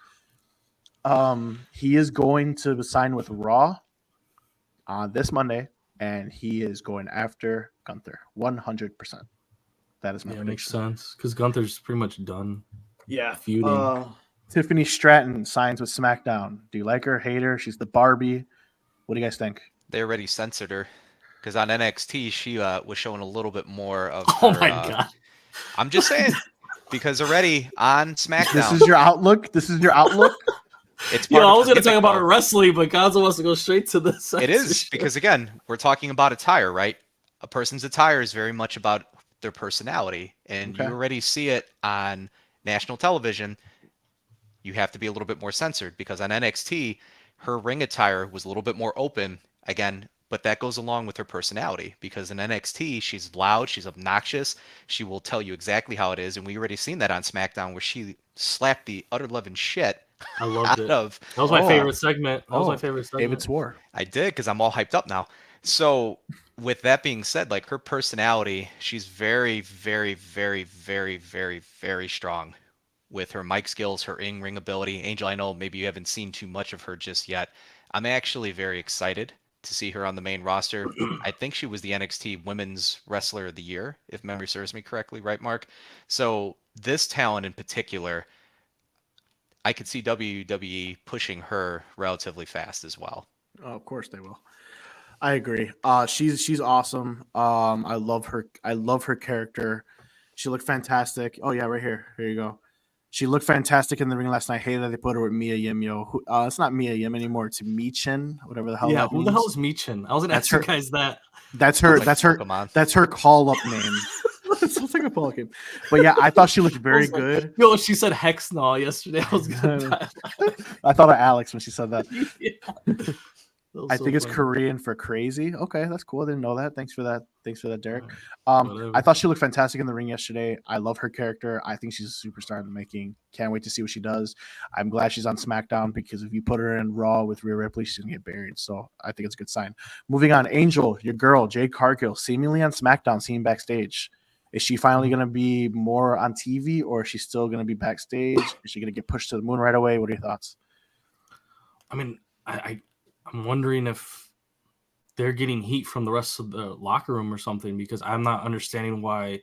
He is going to sign with Raw on this Monday, and he is going after Gunther 100%. That is my prediction. Makes sense because Gunther's pretty much done. Yeah, feuding. Tiffany Stratton signs with SmackDown. Do you like her? Hate her? She's the Barbie. What do you guys think? They already censored her because on NXT she was showing a little bit more of. Oh her, my god! I'm just saying because already on SmackDown. This is your outlook. It's I was going to talk about her wrestling, but Gonzo wants to go straight to this. It is because again, we're talking about attire, right? A person's attire is very much about their personality, and you already see it on national television. You have to be a little bit more censored because on NXT, her ring attire was a little bit more open again, but that goes along with her personality because in NXT, she's loud, she's obnoxious, she will tell you exactly how it is, and we already seen that on SmackDown where she slapped the utter living shit. I loved it. That was my favorite segment. David swore. I did because I'm all hyped up now. So with that being said, like her personality, she's very, very, very, very, very, very strong with her mic skills, her in-ring ability. Angel, I know maybe you haven't seen too much of her just yet. I'm actually very excited to see her on the main roster. I think she was the NXT Women's Wrestler of the Year, if memory serves me correctly, right, Mark? So this talent in particular, I could see WWE pushing her relatively fast as well. Oh, of course they will. I agree. She's awesome. I love her. I love her character. She looked fantastic. Oh yeah, right here. Here you go. She looked fantastic in the ring last night. I hated that they put her with Mia Yim. It's not Mia Yim anymore. It's Michin, whatever the hell Yeah, that who means. the hell is Michin? I was gonna That's ask you her- guys that. That's her. Like That's her. Pokemon. That's her call up name. It sounds like a Pokemon. But yeah, I thought she looked very good. Yo, she said Hexnaw yesterday. I was gonna die. I thought of Alex when she said that. Yeah. That was I so think it's funny. Korean for crazy. Okay, that's cool. I didn't know that. Thanks for that. Thanks for that, Derek. Whatever. I thought she looked fantastic in the ring yesterday. I love her character. I think she's a superstar in the making. Can't wait to see what she does. I'm glad she's on SmackDown because if you put her in Raw with Rhea Ripley, she's gonna get buried. So I think it's a good sign. Moving on, Angel, your girl, Jade Cargill, seemingly on SmackDown, seen backstage. Is she finally gonna be more on TV, or is she still gonna be backstage? Is she gonna get pushed to the moon right away? What are your thoughts? I mean, I'm wondering if they're getting heat from the rest of the locker room or something, because I'm not understanding why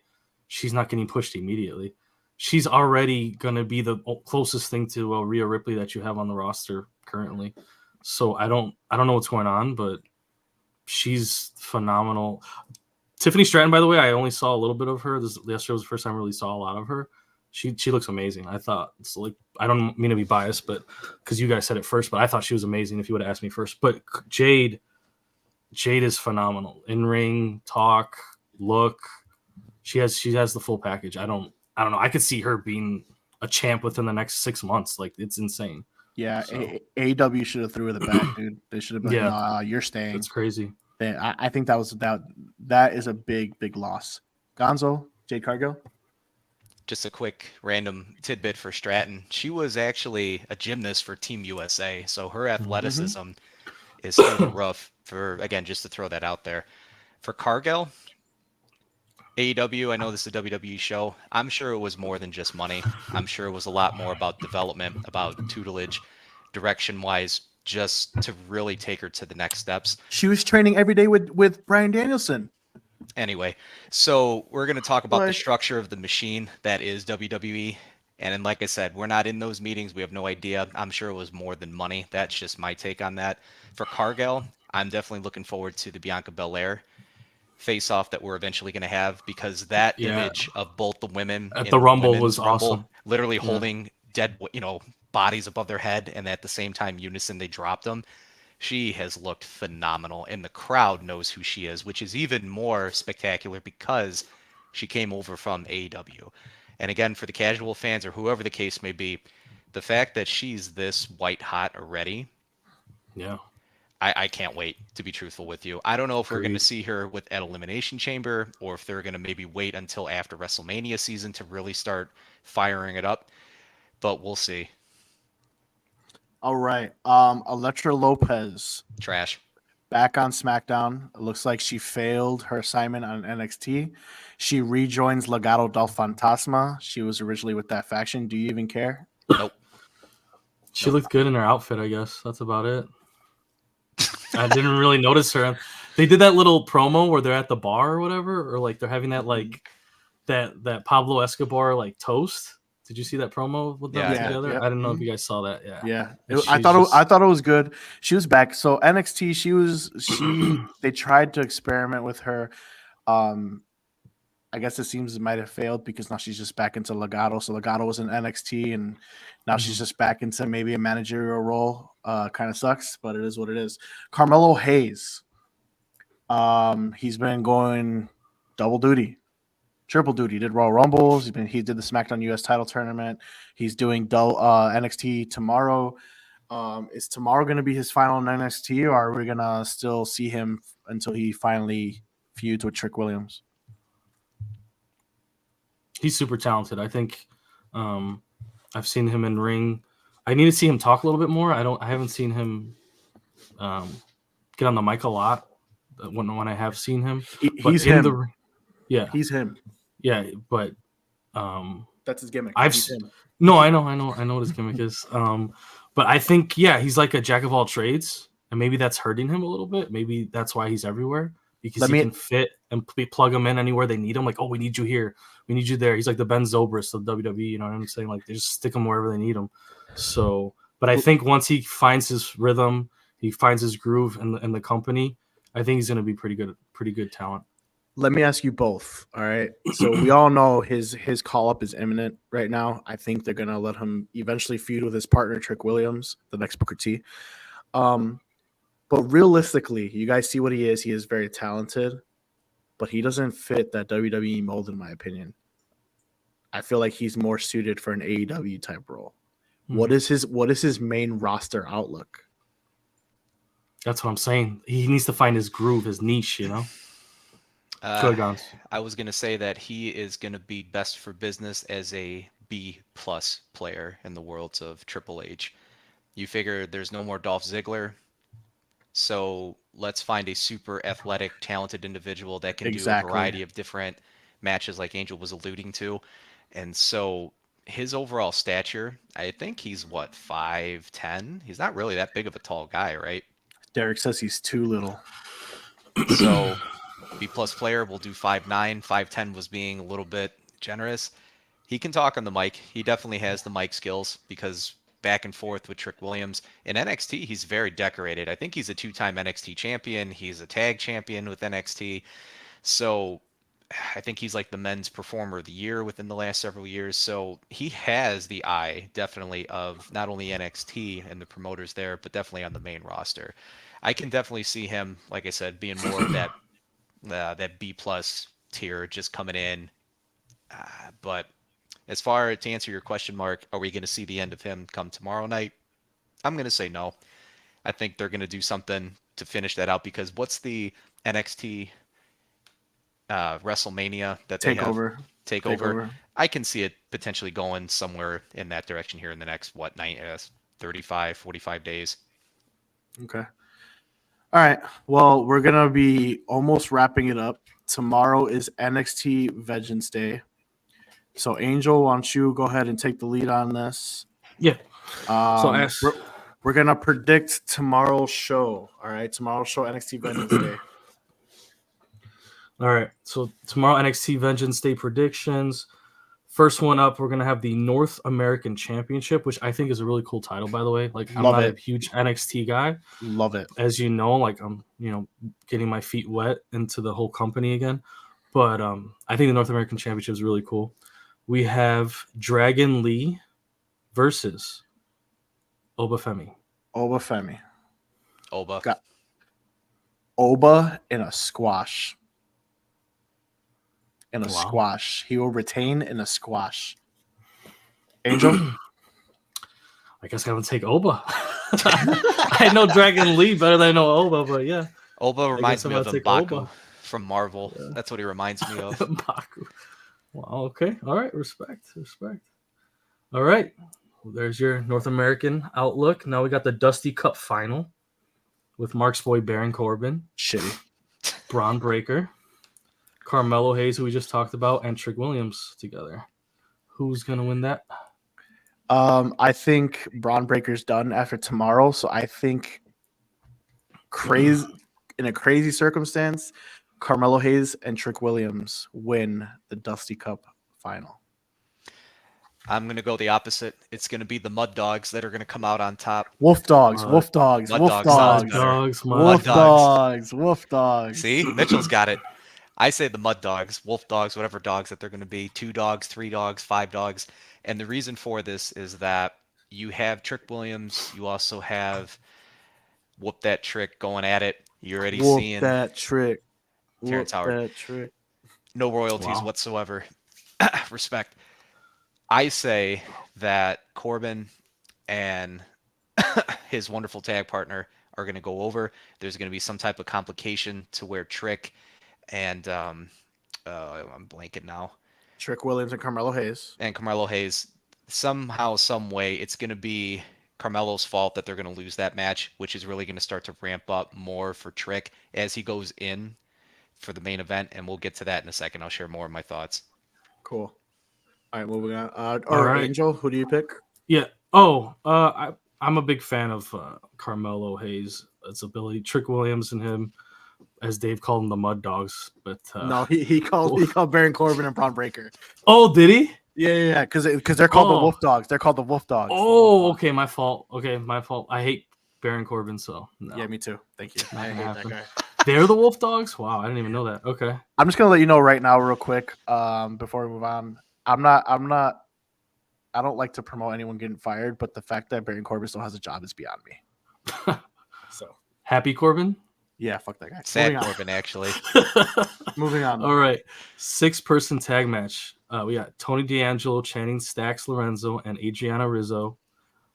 she's not getting pushed immediately. She's already going to be the closest thing to Rhea Ripley that you have on the roster currently. So I don't know what's going on, but she's phenomenal. Tiffany Stratton, by the way, I only saw a little bit of her. Yesterday was the first time I really saw a lot of her. She looks amazing. I thought, it's like, I don't mean to be biased, but because you guys said it first, but I thought she was amazing if you would have asked me first. But Jade is phenomenal. In ring, talk, look. She has the full package. I don't know. I could see her being a champ within the next 6 months. Like, it's insane. Yeah, So. AEW should have threw her the back, dude. They should have been like, nah, you're staying. That's crazy. I think that is a big loss. Gonzo, Jade Cargill. Just a quick random tidbit for Stratton. She was actually a gymnast for Team USA, so her athleticism is through the roof. Again, just to throw that out there. For Cargill, AEW, I know this is a WWE show. I'm sure it was more than just money. I'm sure it was a lot more about development, about tutelage, direction-wise, just to really take her to the next steps. She was training every day with Bryan Danielson. Anyway, so we're going to talk about the structure of the machine that is WWE. And then, like I said, we're not in those meetings. We have no idea. I'm sure it was more than money. That's just my take on that. For Cargill, I'm definitely looking forward to the Bianca Belair face-off that we're eventually going to have, because that image of both the women at the Rumble was awesome. Literally holding dead, bodies above their head, and at the same time, unison, they dropped them. She has looked phenomenal, and the crowd knows who she is, which is even more spectacular because she came over from AEW. And again, for the casual fans or whoever the case may be, the fact that she's this white hot already, I can't wait, to be truthful with you. I don't know if we're going to see her at Elimination Chamber, or if they're going to maybe wait until after WrestleMania season to really start firing it up, but we'll see. All right. Elektra Lopez. Trash. Back on SmackDown. It looks like she failed her assignment on NXT. She rejoins Legado del Fantasma. She was originally with that faction. Do you even care? Nope. She looked good in her outfit, I guess. That's about it. I didn't really notice her. They did that little promo where they're at the bar or whatever, or like they're having that that Pablo Escobar like toast. Did you see that promo with them together? I didn't know if you guys saw that. Yeah. I thought it was good. She was back. So NXT, they tried to experiment with her. I guess it seems it might have failed because now she's just back into Legado. So Legado was in NXT, and now she's just back into maybe a managerial role. Kind of sucks, but it is what it is. Carmelo Hayes. He's been going double duty. Triple duty. He did Royal Rumbles. He did the SmackDown US title tournament. He's doing NXT tomorrow. Is tomorrow going to be his final in NXT, or are we going to still see him until he finally feuds with Trick Williams? He's super talented. I think I've seen him in ring. I need to see him talk a little bit more. I haven't seen him get on the mic a lot when I have seen him. He's him. He's him. Yeah, but that's his gimmick. No, I know what his gimmick is. But I think he's like a jack of all trades, and maybe that's hurting him a little bit. Maybe that's why he's everywhere because he can fit and plug him in anywhere they need him. Like, oh, we need you here, we need you there. He's like the Ben Zobrist of WWE. You know what I'm saying? Like, they just stick him wherever they need him. So, but I think once he finds his rhythm, he finds his groove in the company. I think he's going to be pretty good talent. Let me ask you both. All right. So we all know his call up is imminent right now. I think they're gonna let him eventually feud with his partner Trick Williams, the next Booker T. But realistically, you guys see what he is. He is very talented, but he doesn't fit that WWE mold, in my opinion. I feel like he's more suited for an AEW type role. What is his main roster outlook? That's what I'm saying. He needs to find his groove, his niche, you know? I was going to say that he is going to be best for business as a B+ player in the worlds of Triple H. You figure there's no more Dolph Ziggler, so let's find a super athletic, talented individual that can do a variety of different matches like Angel was alluding to. And so his overall stature, I think he's 5'10"? He's not really that big of a tall guy, right? Derek says he's too little. So B+ player will do 5'9". 5'10" was being a little bit generous. He can talk on the mic. He definitely has the mic skills because back and forth with Trick Williams. In NXT, he's very decorated. I think he's a 2-time NXT champion. He's a tag champion with NXT. So I think he's like the men's performer of the year within the last several years. So he has the eye definitely of not only NXT and the promoters there, but definitely on the main roster. I can definitely see him, like I said, being more of that B+ tier just coming in. But as far to answer your question, Mark, are we going to see the end of him come tomorrow night? I'm going to say no. I think they're going to do something to finish that out because what's the NXT WrestleMania that they have? Takeover. I can see it potentially going somewhere in that direction here in the next 35, 45 days. Okay. All right. Well, we're going to be almost wrapping it up. Tomorrow is NXT Vengeance Day. So, Angel, why don't you go ahead and take the lead on this? Yeah. We're going to predict tomorrow's show. All right. Tomorrow's show, NXT Vengeance Day. All right. So, tomorrow, NXT Vengeance Day predictions. First one up, we're going to have the North American Championship, which I think is a really cool title, by the way. Like, I'm not a huge NXT guy. Love it. As you know, like, I'm, getting my feet wet into the whole company again. But I think the North American Championship is really cool. We have Dragon Lee versus Obafemi. Got Oba in a squash. Squash. He will retain in a squash. Angel? I guess I'm going to take Oba. I know Dragon Lee better than I know Oba, but yeah. Oba reminds me of M'Baku from Marvel. Yeah. That's what he reminds me of. M'Baku. Well, okay. All right. Respect. All right. Well, there's your North American outlook. Now we got the Dusty Cup final with Mark's boy Baron Corbin. Shitty. Braun Breaker. Carmelo Hayes, who we just talked about, and Trick Williams together. Who's going to win that? I think Braun Breaker's done after tomorrow, so I think in a crazy circumstance, Carmelo Hayes and Trick Williams win the Dusty Cup final. I'm going to go the opposite. It's going to be the Mud Dogs that are going to come out on top. Wolf Dogs. See, Mitchell's got it. I say the Mud Dogs, Wolf Dogs, whatever dogs that they're going to be, 2 dogs, 3 dogs, 5 dogs. And the reason for this is that you have Trick Williams. You also have Whoop That Trick going at it. You're already seeing that trick. Terrence Howard. No royalties whatsoever. Respect. I say that Corbin and his wonderful tag partner are going to go over. There's going to be some type of complication to where Trick and I'm blanking now. Trick Williams and Carmelo Hayes. Somehow, some way, it's going to be Carmelo's fault that they're going to lose that match, which is really going to start to ramp up more for Trick as he goes in for the main event. And we'll get to that in a second. I'll share more of my thoughts. Cool. All right, moving on. All Or right. Angel, who do you pick? Yeah. I'm a big fan of Carmelo Hayes. Its ability, Trick Williams and him, as Dave called them, the Mud Dogs. But No, he called Baron Corbin and Braun Breaker. Oh, did he? Yeah, because they're called the Wolf Dogs. They're called the Wolf Dogs. Oh, okay, my fault. Okay, my fault. I hate Baron Corbin, so no. Yeah, me too. Thank you. I hate that guy. They're the Wolf Dogs? Wow, I didn't even know that. Okay. I'm just gonna let you know right now, real quick, before we move on. I don't like to promote anyone getting fired, but the fact that Baron Corbin still has a job is beyond me. So happy Corbin? Yeah, fuck that guy. Sad Corbin, actually. Moving on. All right. 6-person tag match. We got Tony D'Angelo, Channing Stax Lorenzo, and Adriana Rizzo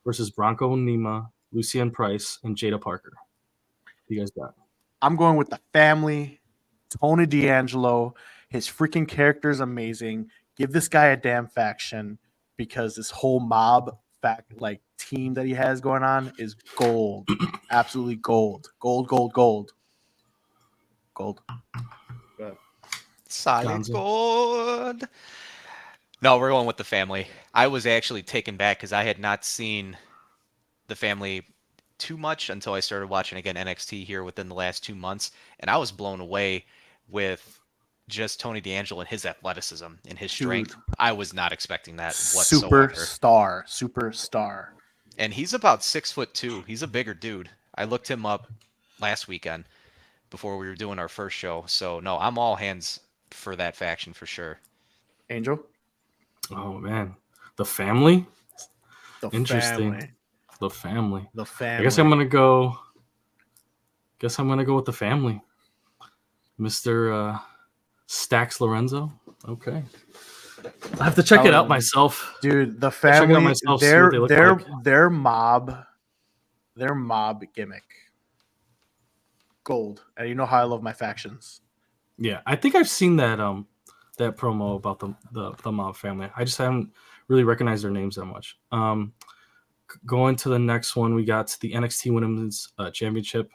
versus Bronco Nima, Lucian Price, and Jada Parker. What you guys got? I'm going with the family. Tony D'Angelo. His freaking character is amazing. Give this guy a damn faction, because this whole mob team that he has going on is gold. Absolutely gold. Gold. Solid gold. No, we're going with the family. I was actually taken back because I had not seen the family too much until I started watching again NXT here within the last 2 months, and I was blown away with just Tony D'Angelo and his athleticism and his strength. Dude, I was not expecting that whatsoever. Superstar. And he's about 6'2". He's a bigger dude. I looked him up last weekend before we were doing our first show. So no, I'm all hands for that faction for sure. Angel? Oh man. The family? Interesting. Family. The family. I guess I'm gonna go with the family. Mr. Stax Lorenzo. Okay. I have to check it out myself. Dude, the family, their mob gimmick. Gold. And you know how I love my factions. Yeah, I think I've seen that that promo about the mob family. I just haven't really recognized their names that much. Going to the next one, we got the NXT Women's Championship.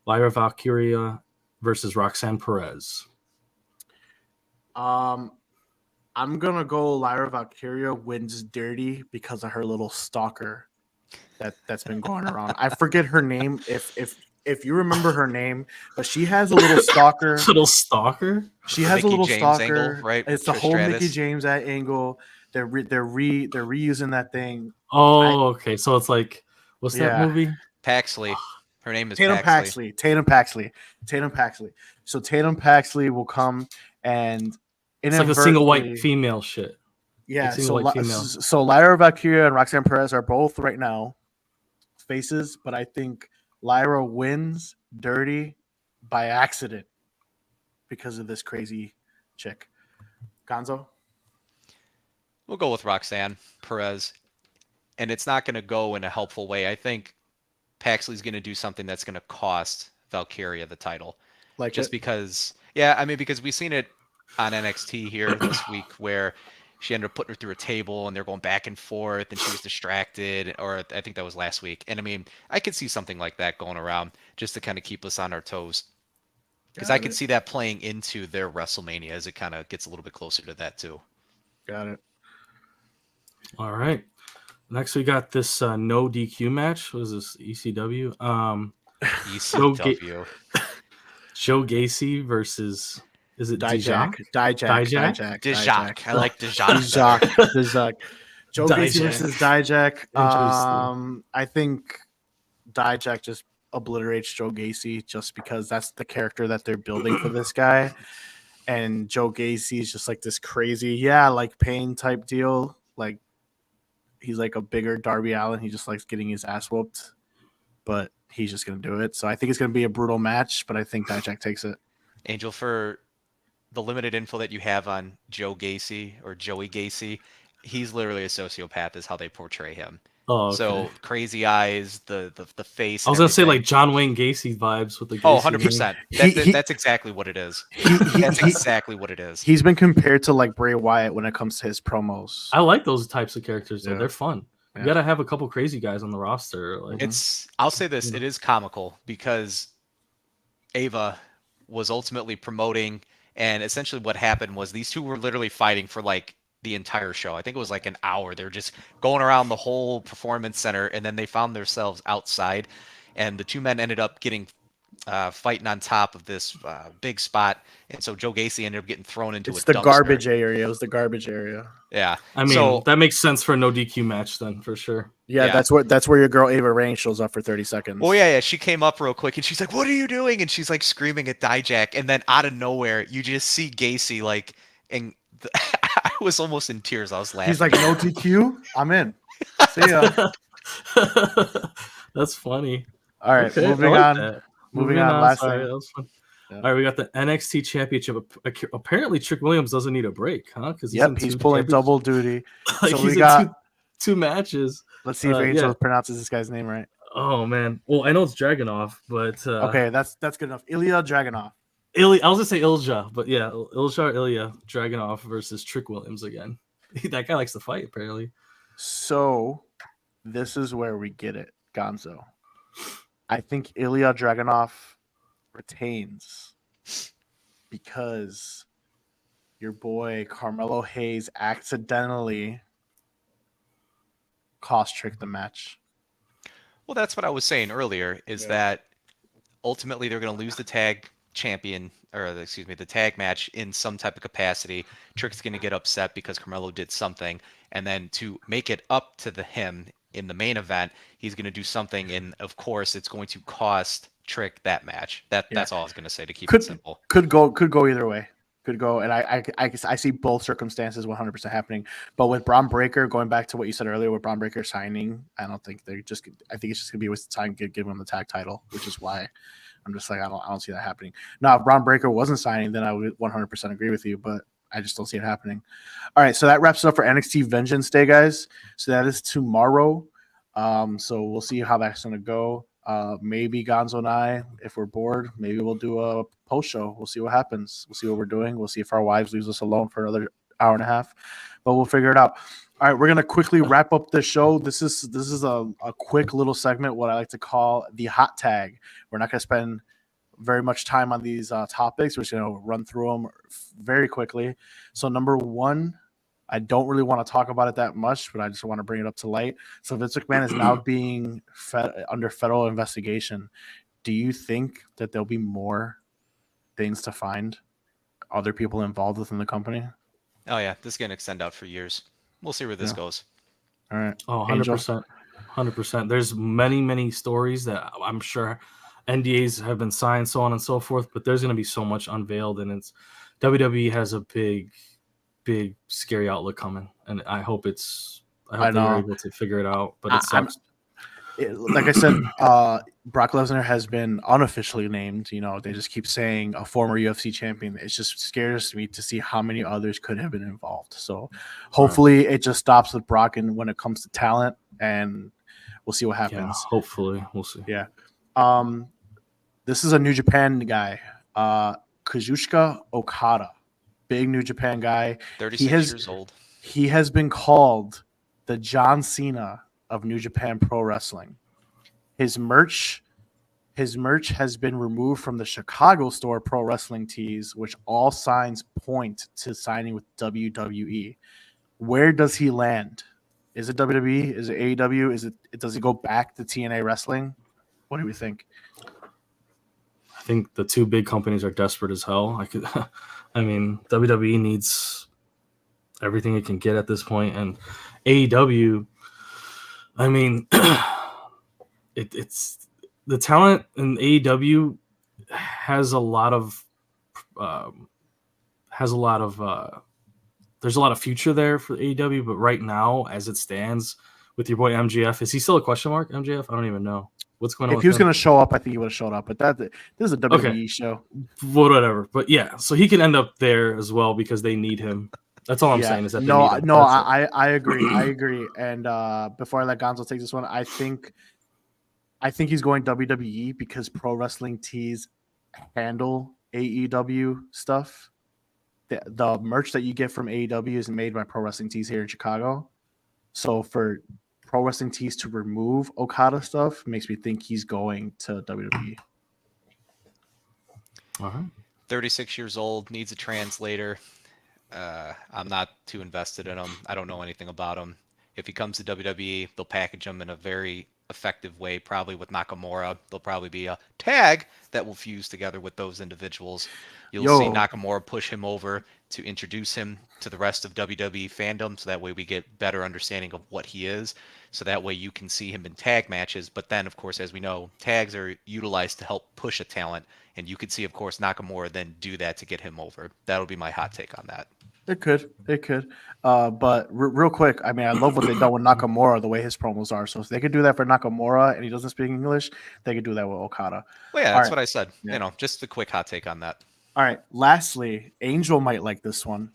Lyra Valkyria versus Roxanne Perez. I'm gonna go Lyra Valkyria wins dirty because of her little stalker that's been going around. I forget her name if you remember her name, but she has a little stalker. Little stalker? She has a little James stalker. Angle, right? It's the whole Mickey James at angle. They're reusing that thing. Oh, okay. So it's like, what's that movie? Paxley. Her name is Tatum Paxley. So Tatum Paxley will come and it's like a single white female shit. Yeah. So Lyra Valkyria and Roxanne Perez are both right now faces, but I think Lyra wins dirty by accident because of this crazy chick. Gonzo? We'll go with Roxanne Perez. And it's not going to go in a helpful way. I think Paxley's going to do something that's going to cost Valkyria the title. Because we've seen it on NXT here this week where she ended up putting her through a table and they're going back and forth and she was distracted, or I think that was last week. And I mean, I could see something like that going around just to kind of keep us on our toes. Because I could see that playing into their WrestleMania as it kind of gets a little bit closer to that too. Got it. All right. Next, we got this no DQ match. What is this? ECW? ECW. Joe Gacy versus, is it Dijak? Dijak. I like Dijak. Dijak. Joe Gacy versus Dijak. I think Dijak just obliterates Joe Gacy just because that's the character that they're building for this guy. And Joe Gacy is just like this crazy, pain type deal. Like, he's like a bigger Darby Allin. He just likes getting his ass whooped, but he's just going to do it. So I think it's going to be a brutal match, but I think Dijak takes it. Angel, for the limited info that you have on Joe Gacy or Joey Gacy, he's literally a sociopath is how they portray him. Oh, okay. So crazy eyes, the face. I was going to say like John Wayne Gacy vibes with the Gacy. Oh, 100%. That's exactly what it is. That's exactly what it is. He's been compared to like Bray Wyatt when it comes to his promos. I like those types of characters though. Yeah. They're fun. You got to have a couple crazy guys on the roster. Like, I'll say this, it is comical because Ava was ultimately promoting, and essentially what happened was these two were literally fighting for like the entire show. I think it was like an hour. They're just going around the whole performance center, and then they found themselves outside, and the two men ended up getting fighting on top of this big spot, and so Joe Gacy ended up getting thrown into a It's the dumpster. garbage area. It was the garbage area. Yeah, I mean, so that makes sense for a no DQ match then, for sure. Yeah, Yeah. that's where your girl Ava Rain shows up for 30 seconds. well, yeah, she came up real quick, and she's like, "What are you doing?" And she's like screaming at Dijak, and then out of nowhere, you just see Gacy like, and I was almost in tears. I was laughing. He's like, no DQ? I'm in. See ya. That's funny. All right, Okay, moving I like on. that. Moving on. Last sorry, thing. that was fun. Yeah. All right, we got the NXT Championship. Apparently, Trick Williams doesn't need a break, huh? Because He's pulling double duty. Like So he's we in got two matches. Let's see if Angel yeah. pronounces this guy's name right. Oh man. Well, I know it's Dragunov, but Okay, that's good enough. Ilya Dragunov. I was gonna say Ilja, but yeah, Ilya Dragunov versus Trick Williams again. That guy likes to fight, apparently. So this is where we get it, Gonzo. I think Ilya Dragunov retains because your boy Carmelo Hayes accidentally cost Trick the match. Well, that's what I was saying earlier, is that ultimately they're going to lose the tag champion, or the tag match in some type of capacity. Trick's going to get upset because Carmelo did something, and then to make it up to him in the main event, he's going to do something, and of course it's going to cost Trick that match. That's all I was going to say to keep it simple. Could go either way. Could go, and I see both circumstances 100% happening. But with Braun Breaker, going back to what you said earlier, with Braun Breaker signing, I think it's just gonna be a waste of time to give him the tag title, which is why I'm just like I don't see that happening. Now, if Braun Breaker wasn't signing, then I would 100% agree with you, but I just don't see it happening. All right, so that wraps it up for NXT Vengeance Day, guys. So that is tomorrow. So we'll see how that's gonna go. Maybe Gonzo and I, if we're bored, maybe we'll do a post show. We'll see what happens. We'll see what we're doing. We'll see if our wives leaves us alone for another hour and a half, but we'll figure it out. All right, we're gonna quickly wrap up the show. This is a quick little segment, what I like to call the hot tag. We're not gonna spend very much time on these topics. We're just gonna run through them very quickly. So number one, I don't really want to talk about it that much, but I just want to bring it up to light. So Vince McMahon is now being under federal investigation. Do you think that there'll be more things to find other people involved within the company? Oh yeah, this is going to extend out for years. We'll see where this goes. All right. Oh, 100%. 100%. There's many stories that I'm sure NDAs have been signed, so on and so forth, but there's going to be so much unveiled, and WWE has a big scary outlook coming, and I hope they're able to figure it out, but it sucks. Like I said, Brock Lesnar has been unofficially named. They just keep saying a former UFC champion. It just scares me to see how many others could have been involved. So hopefully it just stops with Brock and when it comes to talent, and we'll see what happens. Yeah, hopefully we'll see. Yeah. This is a New Japan guy, Kazuchika Okada. Big New Japan guy. 36 years old. He has been called the John Cena of New Japan Pro Wrestling. His merch has been removed from the Chicago store Pro Wrestling Tees, which all signs point to signing with WWE. Where does he land? Is it WWE? Is it AEW? Does he go back to TNA Wrestling? What do we think? I think the two big companies are desperate as hell. WWE needs everything it can get at this point, and AEW, it's the talent in AEW has a lot of there's a lot of future there for AEW, but right now, as it stands, with your boy MJF, is he still a question mark? MJF, I don't even know what's going on. If he was going to show up, I think he would have showed up. But this is a WWE show. Whatever. But yeah, so he can end up there as well because they need him. That's all I'm saying is that I agree. I agree. And before I let Gonzo take this one, I think he's going WWE because Pro Wrestling Tees handle AEW stuff. The merch that you get from AEW is made by Pro Wrestling Tees here in Chicago. So for Pro Wrestling Tees to remove Okada stuff makes me think he's going to WWE. All right. 36 years old, needs a translator. I'm not too invested in him. I don't know anything about him. If he comes to WWE, they'll package him in a very effective way, probably with Nakamura. There'll probably be a tag that will fuse together with those individuals. You'll see Yo, Nakamura push him over to introduce him to the rest of WWE fandom, so that way we get better understanding of what he is. So that way you can see him in tag matches. But then, of course, as we know, tags are utilized to help push a talent, and you could see, of course, Nakamura then do that to get him over. That'll be my hot take on that. it could. But real quick, I mean, I love what they've done with Nakamura, the way his promos are. So if they could do that for Nakamura and he doesn't speak English, they could do that with Okada. Well, yeah, All that's right. what I said. Yeah. You know, just a quick hot take on that. All right. Lastly, Angel might like this one.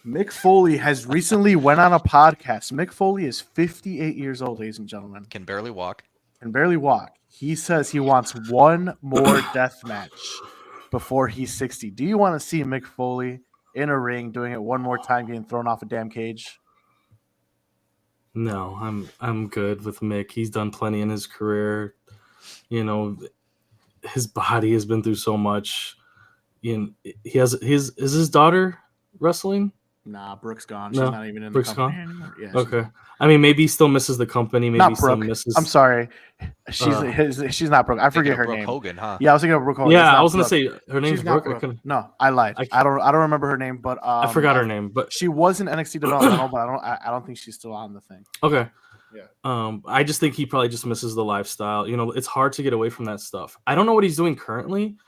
Mick Foley has recently went on a podcast. Mick Foley is 58 years old, ladies and gentlemen, Can barely walk. and barely walk. He says he wants one more death match before he's 60. Do you want to see Mick Foley in a ring doing it one more time, getting thrown off a damn cage? No, I'm good with Mick. He's done plenty in his career. You know, his body has been through so much. He has his daughter wrestling? Nah, Brooke's gone. No, She's not even in the Brooke's company gone? anymore. Yeah, Okay. I mean, maybe he still misses the company. Maybe not he still Brooke. misses. I'm sorry. She's Uh, she's not Brooke. I Thinking forget of her Brooke name. Hogan, huh? Yeah, I was thinking of Brooke. Hogan. It's Yeah, I not was gonna Brooke. say her name's She's not Brooke. Brooke. No, I lied. I don't remember her name, but I forgot her name, but she was in NXT developmental, but I don't think she's still on the thing. okay. Yeah. I just think he probably just misses the lifestyle. You know, it's hard to get away from that stuff. I don't know what he's doing currently.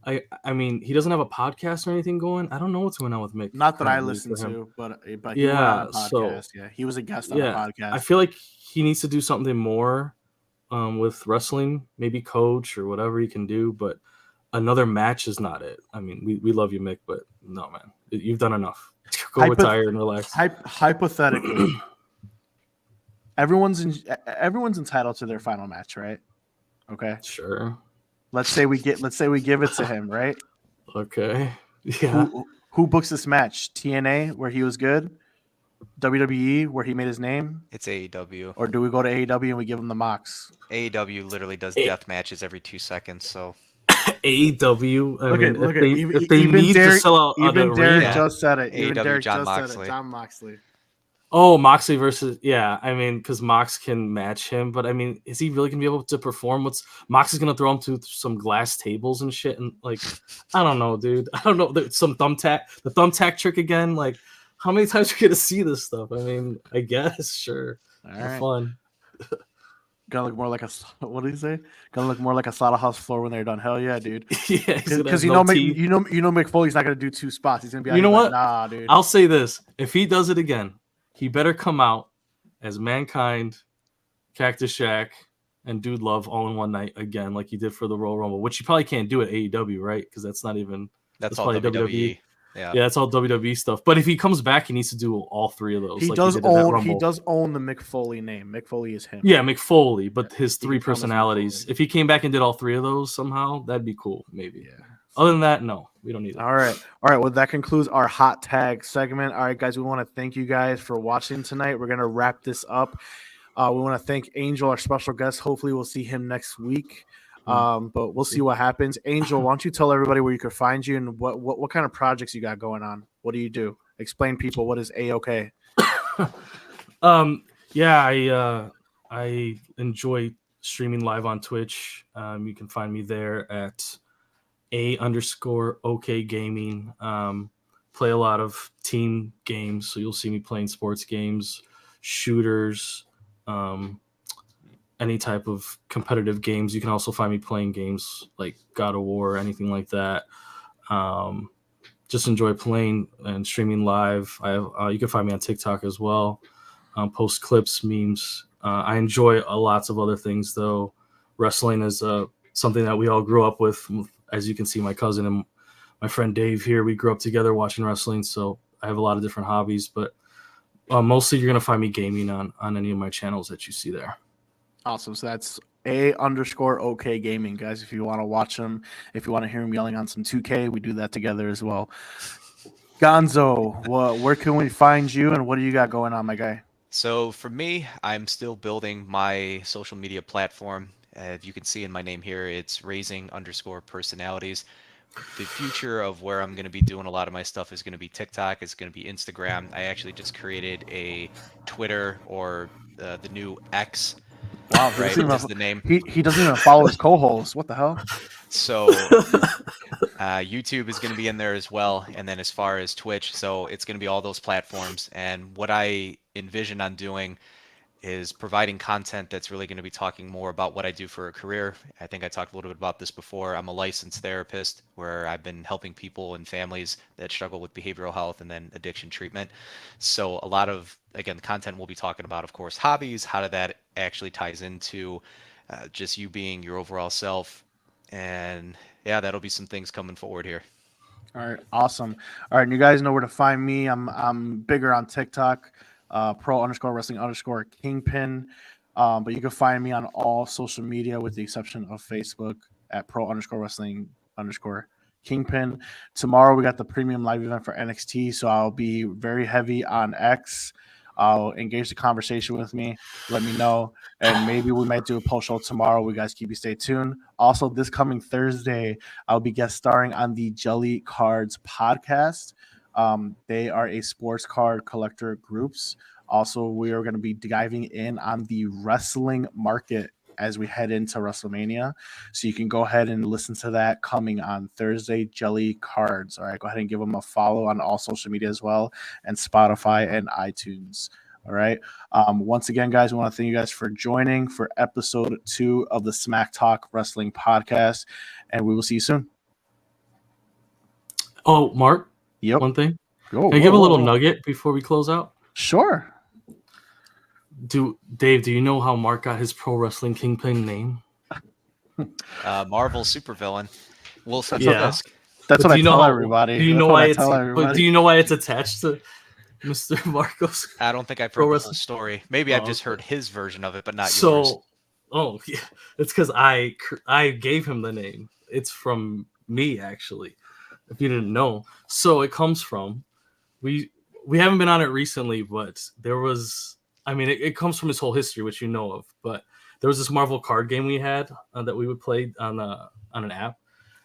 I mean, he doesn't have a podcast or anything going. I don't know what's going on with Mick. Not that I currently listen for him. to, but he went on a Yeah, so podcast. Yeah, he was a guest on a yeah, podcast. I feel like he needs to do something more with wrestling, maybe coach or whatever he can do. But another match is not it. I mean, we love you, Mick, but no, man, you've done enough. Go retire and relax. Hypothetically, everyone's entitled to their final match, right? Okay. Sure. Let's say we give it to him, right? Okay. Yeah. Who books this match? TNA, where he was good? WWE, where he made his name? It's AEW. Or do we go to AEW and we give him the Mox? AEW literally does death matches every 2 seconds, so AEW. If they even need Derek, to sell out even an Derek arena. just said it. Even AEW Derek John just said Moxley. it. John Moxley. Oh, Moxley versus I mean, because Mox can match him, but I mean, is he really gonna be able to perform? Mox is gonna throw him to some glass tables and shit, and like, I don't know, dude. I don't know. Some the thumbtack trick again. Like, how many times are you gonna see this stuff? I mean, I guess sure, All have right. fun. Gonna look more like a what did he say? Gonna look more like a slaughterhouse floor when they're done. Hell yeah, dude. Yeah, Because you know Mick Foley's not gonna do 2 spots. He's gonna be. You know what? Nah, dude. I'll say this: if he does it again, he better come out as Mankind, Cactus Jack, and Dude Love all in one night again, like he did for the Royal Rumble, which you probably can't do at AEW, right? Because that's not even that's all probably WWE. Yeah, that's all WWE stuff. But if he comes back, he needs to do all 3 of those. He like does he did at that own. Rumble. He does own the Mick Foley name. Mick Foley is him. Yeah, Mick Foley, but his he 3 can come as Mick personalities. Foley. If he came back and did all 3 of those somehow, that'd be cool. Maybe. Yeah. Other than that, no, we don't need it. All right. Well, that concludes our hot tag segment. All right, guys, we want to thank you guys for watching tonight. We're gonna wrap this up. We want to thank Angel, our special guest. Hopefully, we'll see him next week. But we'll see what happens. Angel, why don't you tell everybody where you can find you and what kind of projects you got going on? What do you do? Explain people what is A-OK. Yeah, I enjoy streaming live on Twitch. You can find me there at _OK gaming. Play a lot of team games, so you'll see me playing sports games, shooters, any type of competitive games. You can also find me playing games like God of War, anything like that. Just enjoy playing and streaming live. I have, you can find me on TikTok as well. Post clips, memes. I enjoy lots of other things though. Wrestling is something that we all grew up with. As you can see, my cousin and my friend Dave here, we grew up together watching wrestling. So I have a lot of different hobbies, but mostly you're gonna find me gaming on any of my channels that you see there. Awesome. So that's _OK gaming, guys. If you want to watch him, if you want to hear him yelling on some 2K, we do that together as well. Gonzo, where can we find you and what do you got going on, my guy? So for me, I'm still building my social media platform. If you can see in my name here, it's raising_personalities. the future of where I'm going to be doing a lot of my stuff is going to be TikTok. It's going to be Instagram. I actually just created a Twitter, or the new X, Wow, he right, doesn't is even the name. he doesn't even follow his co-host. What the hell? So YouTube is going to be in there as well. And then as far as Twitch, so it's going to be all those platforms. And what I envision on doing is providing content that's really going to be talking more about what I do for a career. I think I talked a little bit about this before. I'm a licensed therapist where I've been helping people and families that struggle with behavioral health and then addiction treatment. So a lot of, again, content we'll be talking about, of course, hobbies, how that actually ties into just you being your overall self. And yeah, that'll be some things coming forward here. All right, awesome. All right, and you guys know where to find me. I'm bigger on TikTok, pro_wrestling_kingpin. But you can find me on all social media with the exception of Facebook at pro_wrestling_kingpin. Tomorrow we got the premium live event for NXT, so I'll be very heavy on X. I'll engage the conversation with me. Let me know, and maybe we might do a post show tomorrow. We guys keep you stay tuned. Also, this coming Thursday, I'll be guest starring on the Jelly Cards podcast. They are a sports card collector groups. Also, we are going to be diving in on the wrestling market as we head into WrestleMania. So you can go ahead and listen to that coming on Thursday, Jelly Cards. All right, go ahead and give them a follow on all social media as well, and Spotify and iTunes. All right. Once again, guys, we want to thank you guys for joining for episode 2 of the Smacktalk Wrestling Podcast, and we will see you soon. Oh, Mark. Yep. One thing. Go. Can I give a little nugget before we close out? Sure. Dave, do you know how Mark got his Pro Wrestling Kingpin name? Marvel supervillain, Wilson Yeah. Fisk. That's But what do I you know tell how- everybody. Do you That's know what why I it's? tell But everybody. do you know why it's attached to Mr. Marcos? I don't think I've Pro heard the wrestling. whole story. Maybe I've just Okay. heard his version of it, but not yours. Yeah, it's because I gave him the name. It's from me, actually. If you didn't know, so it comes from we haven't been on it recently, but there was. I mean, it comes from his whole history, which you know of. But there was this Marvel card game we had that we would play on an app.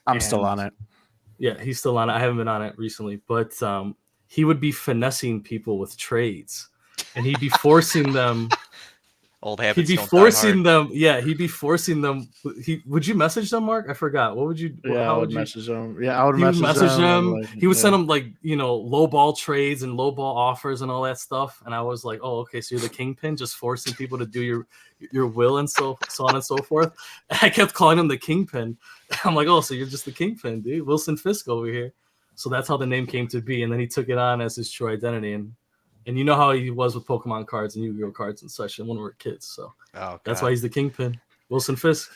I'm still on it. Yeah, he's still on it. I haven't been on it recently, but he would be finessing people with trades, and he'd be forcing them. Old He'd habits be don't die forcing hard. them. Yeah, he'd be forcing them. Would you message them, Mark? I forgot. What would you? Yeah, how I would would you? message them. Yeah, I would He would message them. Like, He would send them like low ball trades and low ball offers and all that stuff. And I was like, oh, okay, so you're the kingpin, just forcing people to do your will and so on and so forth. And I kept calling him the kingpin. I'm like, oh, so you're just the kingpin, dude. Wilson Fisk over here. So that's how the name came to be. And then he took it on as his true identity. And you know how he was with Pokemon cards and Yu-Gi-Oh cards and such. And when we were kids, so that's why he's the kingpin, Wilson Fisk,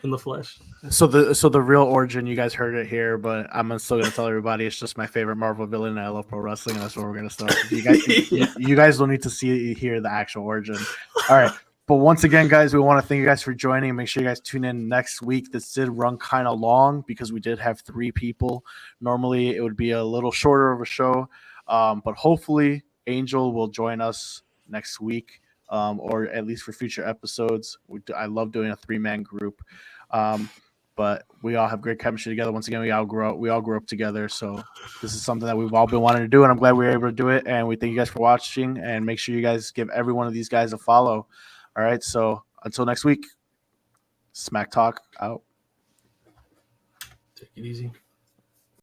in the flesh. So the real origin, you guys heard it here, but I'm still gonna tell everybody it's just my favorite Marvel villain. And I love pro wrestling, and that's where we're gonna start. You guys, you guys don't need to hear the actual origin. All right. But once again, guys, we want to thank you guys for joining. Make sure you guys tune in next week. This did run kind of long because we did have 3 people. Normally, it would be a little shorter of a show, but hopefully, Angel will join us next week, or at least for future episodes. I love doing a 3-man group, but we all have great chemistry together. Once again, we all grew up together, so this is something that we've all been wanting to do, and I'm glad we were able to do it. And we thank you guys for watching, and make sure you guys give every one of these guys a follow. All right, so until next week, Smack Talk out. Take it easy.